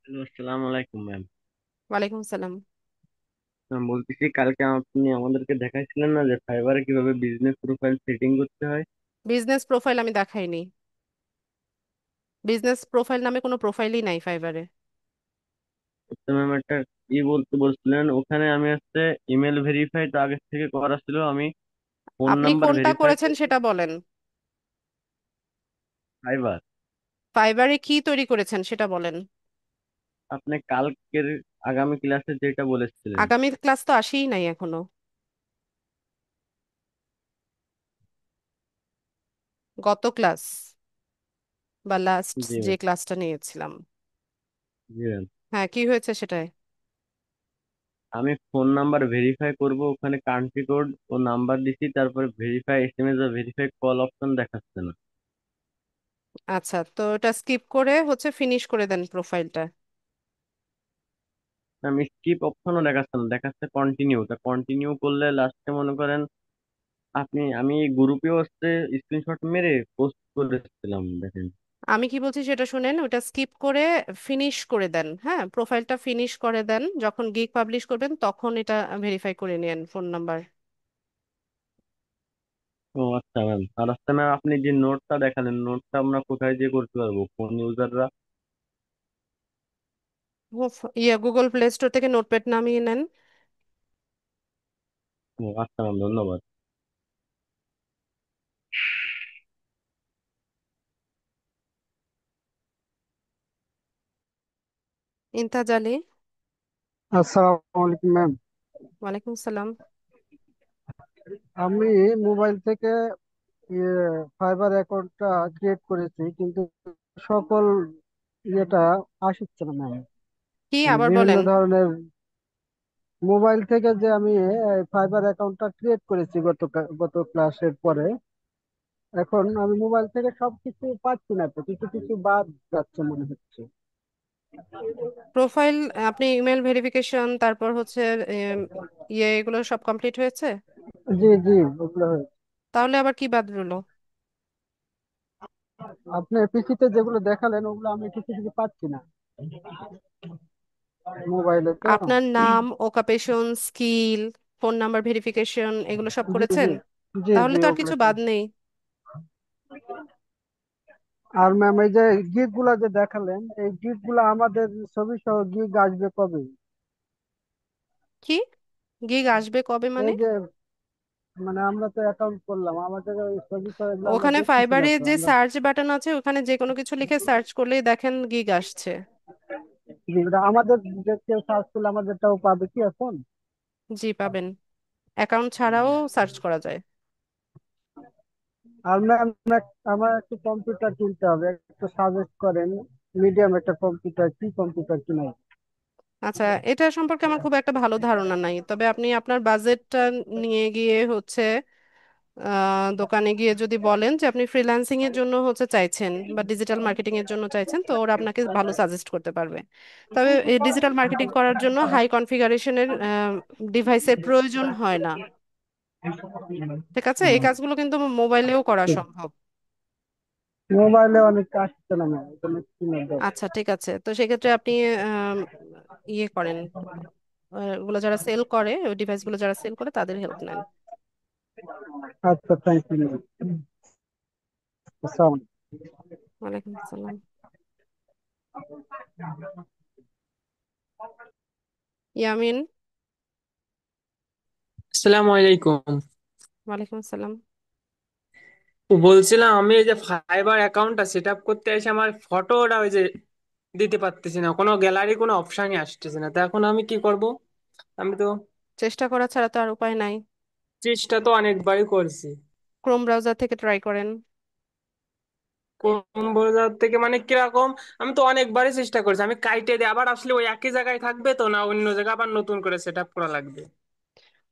হ্যালো, আসসালামু আলাইকুম ম্যাম। ওয়ালাইকুম সালাম। ম্যাম বলতেছি, কালকে আপনি আমাদেরকে দেখাইছিলেন না যে ফাইবারে কিভাবে বিজনেস প্রোফাইল সেটিং করতে হয়? বিজনেস প্রোফাইল আমি দেখাইনি। বিজনেস প্রোফাইল নামে কোনো প্রোফাইলই নাই ফাইবারে। তো ম্যাম একটা বলতে বলছিলেন, ওখানে আমি হচ্ছে ইমেল ভেরিফাই তো আগে থেকে করা ছিল, আমি ফোন আপনি নাম্বার কোনটা ভেরিফাই করেছেন করব। সেটা বলেন। ফাইবার ফাইবারে কি তৈরি করেছেন সেটা বলেন। আপনি কালকের আগামী ক্লাসে যেটা বলেছিলেন। আগামী ক্লাস তো আসেই নাই এখনো। গত ক্লাস বা লাস্ট জি যে ম্যাম। ক্লাসটা নিয়েছিলাম। জি ম্যাম। হ্যাঁ, কি হয়েছে সেটাই। আমি ফোন নাম্বার ভেরিফাই করব, ওখানে কান্ট্রি কোড ও নাম্বার দিছি, তারপরে ভেরিফাই এসএমএস বা ভেরিফাই কল অপশন দেখাচ্ছে না। আচ্ছা, তো এটা স্কিপ করে হচ্ছে ফিনিশ করে দেন প্রোফাইলটা। আমি স্কিপ অপশনও দেখাচ্ছে না, দেখাচ্ছে কন্টিনিউ। তা কন্টিনিউ করলে লাস্টে মনে করেন আমি গ্রুপেও হচ্ছে স্ক্রিনশট মেরে পোস্ট করেছিলাম, দেখেন। আমি কি বলছি সেটা শুনেন, ওটা স্কিপ করে ফিনিশ করে দেন। হ্যাঁ, প্রোফাইলটা ফিনিশ করে দেন, যখন গিগ পাবলিশ করবেন তখন এটা ভেরিফাই করে নেন ফোন নাম্বার। ও আচ্ছা ম্যাম। আর আচ্ছা ম্যাম, আপনি যে নোটটা দেখালেন, নোটটা আমরা কোথায় দিয়ে করতে পারবো কোন ইউজাররা? গুগল প্লে স্টোর থেকে নোটপ্যাড নামিয়ে নেন। ও আচ্ছা ম্যাম, ধন্যবাদ। ইন্তাজ আলী। আসসালামু আলাইকুম ম্যাম। ওয়ালাইকুম সালাম। আমি মোবাইল থেকে ইয়ে ফাইবার অ্যাকাউন্টটা ক্রিয়েট করেছি, কিন্তু সকল ইয়েটা আসছে না ম্যাম। কি মানে আবার বিভিন্ন বলেন। ধরনের মোবাইল থেকে যে আমি ফাইবার অ্যাকাউন্টটা ক্রিয়েট করেছি গত ক্লাসের পরে, এখন আমি মোবাইল থেকে সবকিছু পাচ্ছি না, তো কিছু কিছু বাদ যাচ্ছে মনে হচ্ছে। প্রোফাইল, আপনি ইমেল ভেরিফিকেশন, তারপর হচ্ছে এম, এগুলো সব কমপ্লিট হয়েছে? জি জি, ওগুলো হয়েছে। তাহলে আবার কি বাদ রইলো? আপনি পিসিতে যেগুলো দেখালেন ওগুলো আমি কিছু কিছু পাচ্ছি না মোবাইলে তো। আপনার নাম, ওকাপেশন, স্কিল, ফোন নাম্বার ভেরিফিকেশন এগুলো সব জি জি করেছেন? জি তাহলে জি, তো আর ওগুলো কিছু বাদ করেছি। নেই। আর ম্যাম, এই যে গিগ গুলা যে দেখালেন, এই গিগ গুলা আমাদের ছবি সহ গিগ আসবে কবে? কি গিগ আসবে কবে মানে? এই যে মানে আমরা তো অ্যাকাউন্ট করলাম, আমাদের ওই ছবি সহ এগুলো আমরা ওখানে দেখতেছি না ফাইবারে তো যে আমরা। সার্চ বাটন আছে, ওখানে যে কোনো কিছু লিখে সার্চ করলেই দেখেন গিগ আসছে। গিগটা আমাদের যে কেউ সার্চ করলে আমাদেরটাও পাবে কি এখন? জি পাবেন, অ্যাকাউন্ট ছাড়াও সার্চ করা যায়। আর ম্যাম, আমার একটু কম্পিউটার কিনতে হবে, একটু সাজেস্ট করেন। মিডিয়াম একটা কম্পিউটার, কি কম্পিউটার কিনা? আচ্ছা, এটা সম্পর্কে আমার খুব একটা ভালো ধারণা নাই, তবে আপনি আপনার বাজেটটা নিয়ে গিয়ে হচ্ছে দোকানে গিয়ে যদি বলেন যে আপনি ফ্রিল্যান্সিং এর জন্য হচ্ছে চাইছেন বা ডিজিটাল মার্কেটিং এর জন্য চাইছেন, তো ওরা আপনাকে ভালো সাজেস্ট করতে পারবে। তবে এই ডিজিটাল মার্কেটিং করার জন্য হাই কনফিগারেশনের ডিভাইসের প্রয়োজন হয় না। ঠিক আছে, এই কাজগুলো কিন্তু মোবাইলেও করা সম্ভব। মোবাইলে অনেক আসছে না ম্যাম, এটা কিনে দাও। আচ্ছা ঠিক আছে, তো সেক্ষেত্রে আপনি আম, ইয়ে করেন, ওগুলো যারা সেল করে, ওই ডিভাইসগুলো যারা সেল করে তাদের হেল্প নেন। আচ্ছা, থ্যাংক ইউ। আসসালাম। ওয়ালাইকুম আসসালাম। ইয়ামিন। আসসালামু আলাইকুম। ওয়ালাইকুম আসসালাম। বলছিলাম আমি এই যে ফাইবার অ্যাকাউন্টটা সেট আপ করতে এসে আমার ফটোটা ওই যে দিতে পারতেছি না, কোনো গ্যালারি কোনো অপশনই আসতেছে না, তো এখন আমি কি করব? আমি তো চেষ্টা করা ছাড়া তো আর উপায় নাই। চেষ্টা তো অনেকবারই করছি। ক্রোম ব্রাউজার থেকে ট্রাই করেন। কোন ব্রাউজার থেকে মানে কিরকম? আমি তো অনেকবারই চেষ্টা করছি, আমি কাইটে দিয়ে আবার আসলে ওই একই জায়গায় থাকবে তো, না অন্য জায়গায় আবার নতুন করে সেট আপ করা লাগবে?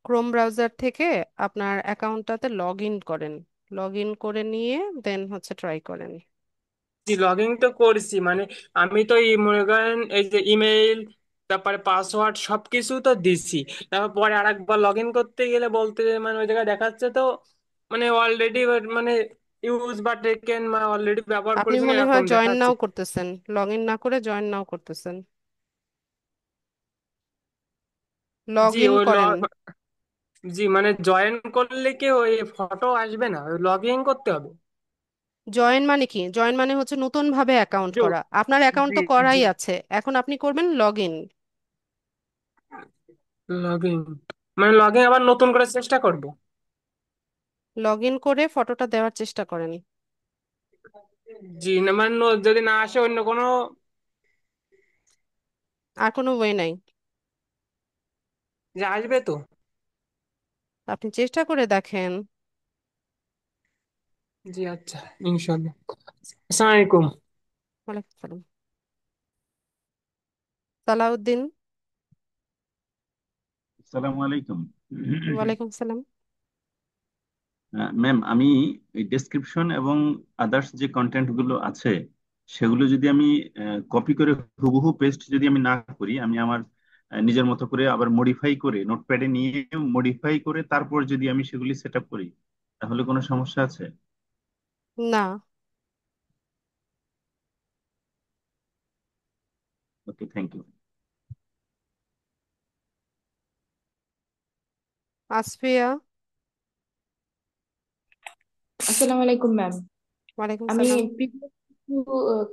ক্রোম ব্রাউজার থেকে আপনার অ্যাকাউন্টটাতে লগ ইন করেন, লগ ইন করে নিয়ে দেন হচ্ছে ট্রাই করেন। জি, লগ ইন তো করছি, মানে আমি তো এই মনে করেন এই যে ইমেইল, তারপরে পাসওয়ার্ড সবকিছু তো দিছি। তারপর পরে আরেকবার লগ ইন করতে গেলে বলতে মানে ওই জায়গায় দেখাচ্ছে তো মানে অলরেডি মানে ইউজ বা টেকেন মানে অলরেডি ব্যবহার আপনি করেছেন মনে হয় এরকম জয়েন দেখাচ্ছে। নাও করতেছেন, লগ ইন না করে জয়েন নাও করতেছেন। লগ জি ইন ওই করেন। জি মানে জয়েন করলে কি ওই ফটো আসবে না, লগ ইন করতে হবে? জয়েন মানে কি? জয়েন মানে হচ্ছে নতুন ভাবে অ্যাকাউন্ট জি করা। আপনার অ্যাকাউন্ট জি তো করাই জি, আছে, এখন আপনি করবেন লগ ইন। লগ ইন মানে লগ ইন আবার নতুন করে চেষ্টা করব? লগ ইন করে ফটোটা দেওয়ার চেষ্টা করেন। জি না মানে যদি না আসে অন্য কোনো, আর কোনো ওয়ে নাই। যে আসবে তো? আপনি চেষ্টা করে দেখেন। জি আচ্ছা, ইনশাল্লাহ। আসসালামু আলাইকুম। ওয়ালাইকুম আসসালাম। সালাউদ্দিন। আসসালামু আলাইকুম। ওয়ালাইকুম আসসালাম। ম্যাম, আমি এই ডেসক্রিপশন এবং আদার্স যে কন্টেন্ট গুলো আছে সেগুলো যদি আমি কপি করে হুবহু পেস্ট যদি আমি না করি, আমি আমার নিজের মতো করে আবার মডিফাই করে নোটপ্যাডে নিয়ে মডিফাই করে তারপর যদি আমি সেগুলি সেট আপ করি, তাহলে কোনো সমস্যা আছে? না। ওকে, থ্যাংক ইউ। আসফিয়া। আসসালামু আলাইকুম ম্যাম। ওয়ালাইকুম আমি সালাম। প্রিভিয়াস কিছু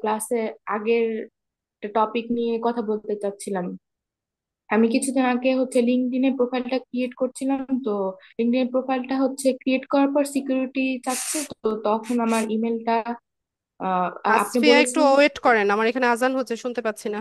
ক্লাসে আগের টপিক নিয়ে কথা বলতে চাচ্ছিলাম। আমি কিছুদিন আগে হচ্ছে লিঙ্কডইনে প্রোফাইলটা ক্রিয়েট করছিলাম, তো লিঙ্কডইন প্রোফাইলটা হচ্ছে ক্রিয়েট করার পর সিকিউরিটি চাচ্ছে, তো তখন আমার ইমেলটা আপনি আসফিয়া একটু বলেছিলেন। ওয়েট করেন, আমার এখানে আজান হচ্ছে, শুনতে পাচ্ছি না।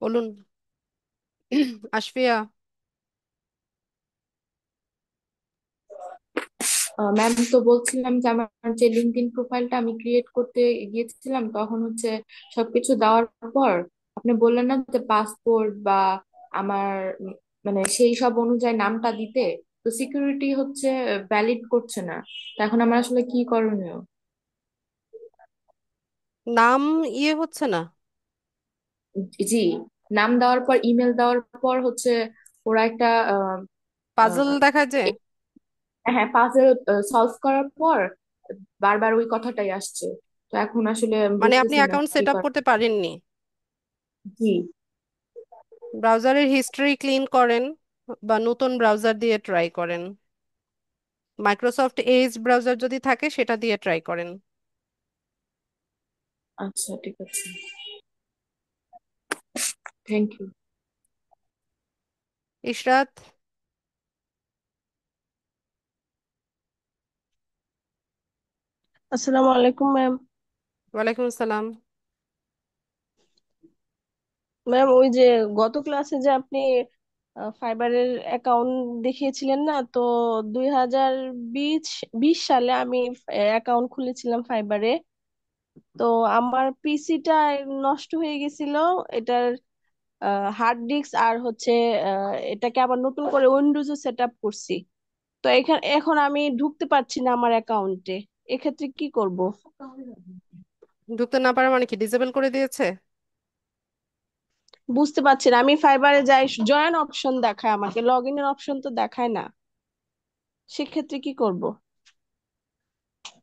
বলুন। আশফিয়া। ম্যাম, তো বলছিলাম যে আমার যে লিঙ্কডইন প্রোফাইলটা আমি ক্রিয়েট করতে গিয়েছিলাম, তখন হচ্ছে সবকিছু দেওয়ার পর আপনি বললেন না যে পাসপোর্ট বা আমার মানে সেই সব অনুযায়ী নামটা দিতে, তো সিকিউরিটি হচ্ছে ভ্যালিড করছে না। তো এখন আমার আসলে কি করণীয়? নাম হচ্ছে না? জি, নাম দেওয়ার পর ইমেল দেওয়ার পর হচ্ছে ওরা একটা পাজল আহ, দেখা যায়। হ্যাঁ, পাজল সলভ করার পর বারবার ওই কথাটাই আসছে। তো এখন আসলে মানে আপনি বুঝতেছি না অ্যাকাউন্ট কি সেট আপ করা। করতে পারেননি? জি। ব্রাউজারের হিস্ট্রি ক্লিন করেন বা নতুন ব্রাউজার দিয়ে ট্রাই করেন। মাইক্রোসফট এজ ব্রাউজার যদি থাকে সেটা দিয়ে ট্রাই করেন। আচ্ছা, ঠিক আছে। Thank you. ইশরাত। আসসালামু আলাইকুম ম্যাম। ওয়ালাইকুম আসসালাম। ম্যাম, ওই যে গত ক্লাসে যে আপনি ফাইবারের অ্যাকাউন্ট দেখিয়েছিলেন না, তো 2020 20 সালে আমি অ্যাকাউন্ট খুলেছিলাম ফাইবারে। তো আমার পিসিটা নষ্ট হয়ে গেছিল। এটার হার্ড ডিস্ক আর হচ্ছে এটাকে আবার নতুন করে উইন্ডোজে সেট আপ করছি। তো এখন আমি ঢুকতে পারছি না আমার অ্যাকাউন্টে। এক্ষেত্রে কি করব? ঢুকতে না পারা মানে কি ডিসেবল করে দিয়েছে? বুঝতে পারছি না। আমি ফাইবারে যাই, জয়েন অপশন দেখায়, আমাকে লগ ইনের অপশন তো দেখায় না। সেক্ষেত্রে কি করব?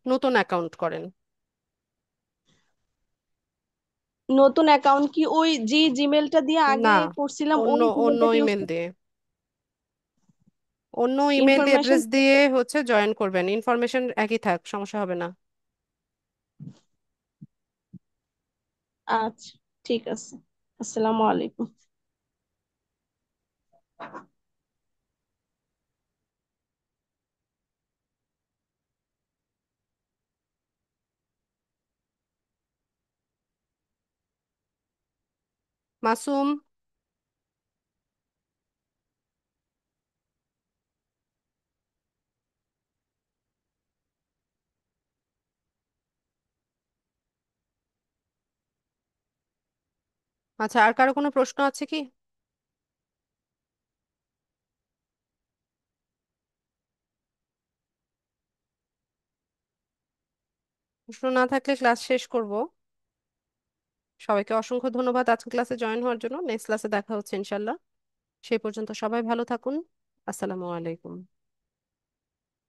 নতুন অ্যাকাউন্ট করেন। নতুন অ্যাকাউন্ট কি ওই যে জিমেলটা দিয়ে না, আগে করছিলাম অন্য ওই অন্য জিমেলটা ইউজ ইমেল করতে? দিয়ে, অন্য ইমেল ইনফরমেশন। অ্যাড্রেস দিয়ে হচ্ছে জয়েন করবেন, ইনফরমেশন একই থাক, সমস্যা হবে না। আচ্ছা, ঠিক আছে। আসসালামু আলাইকুম। মাসুম। আচ্ছা, আর কারো কোনো প্রশ্ন আছে কি? প্রশ্ন না থাকলে ক্লাস শেষ করব। সবাইকে অসংখ্য ধন্যবাদ আজকে ক্লাসে জয়েন হওয়ার জন্য। নেক্সট ক্লাসে দেখা হচ্ছে ইনশাল্লাহ। সেই পর্যন্ত সবাই ভালো থাকুন। আসসালামু আলাইকুম।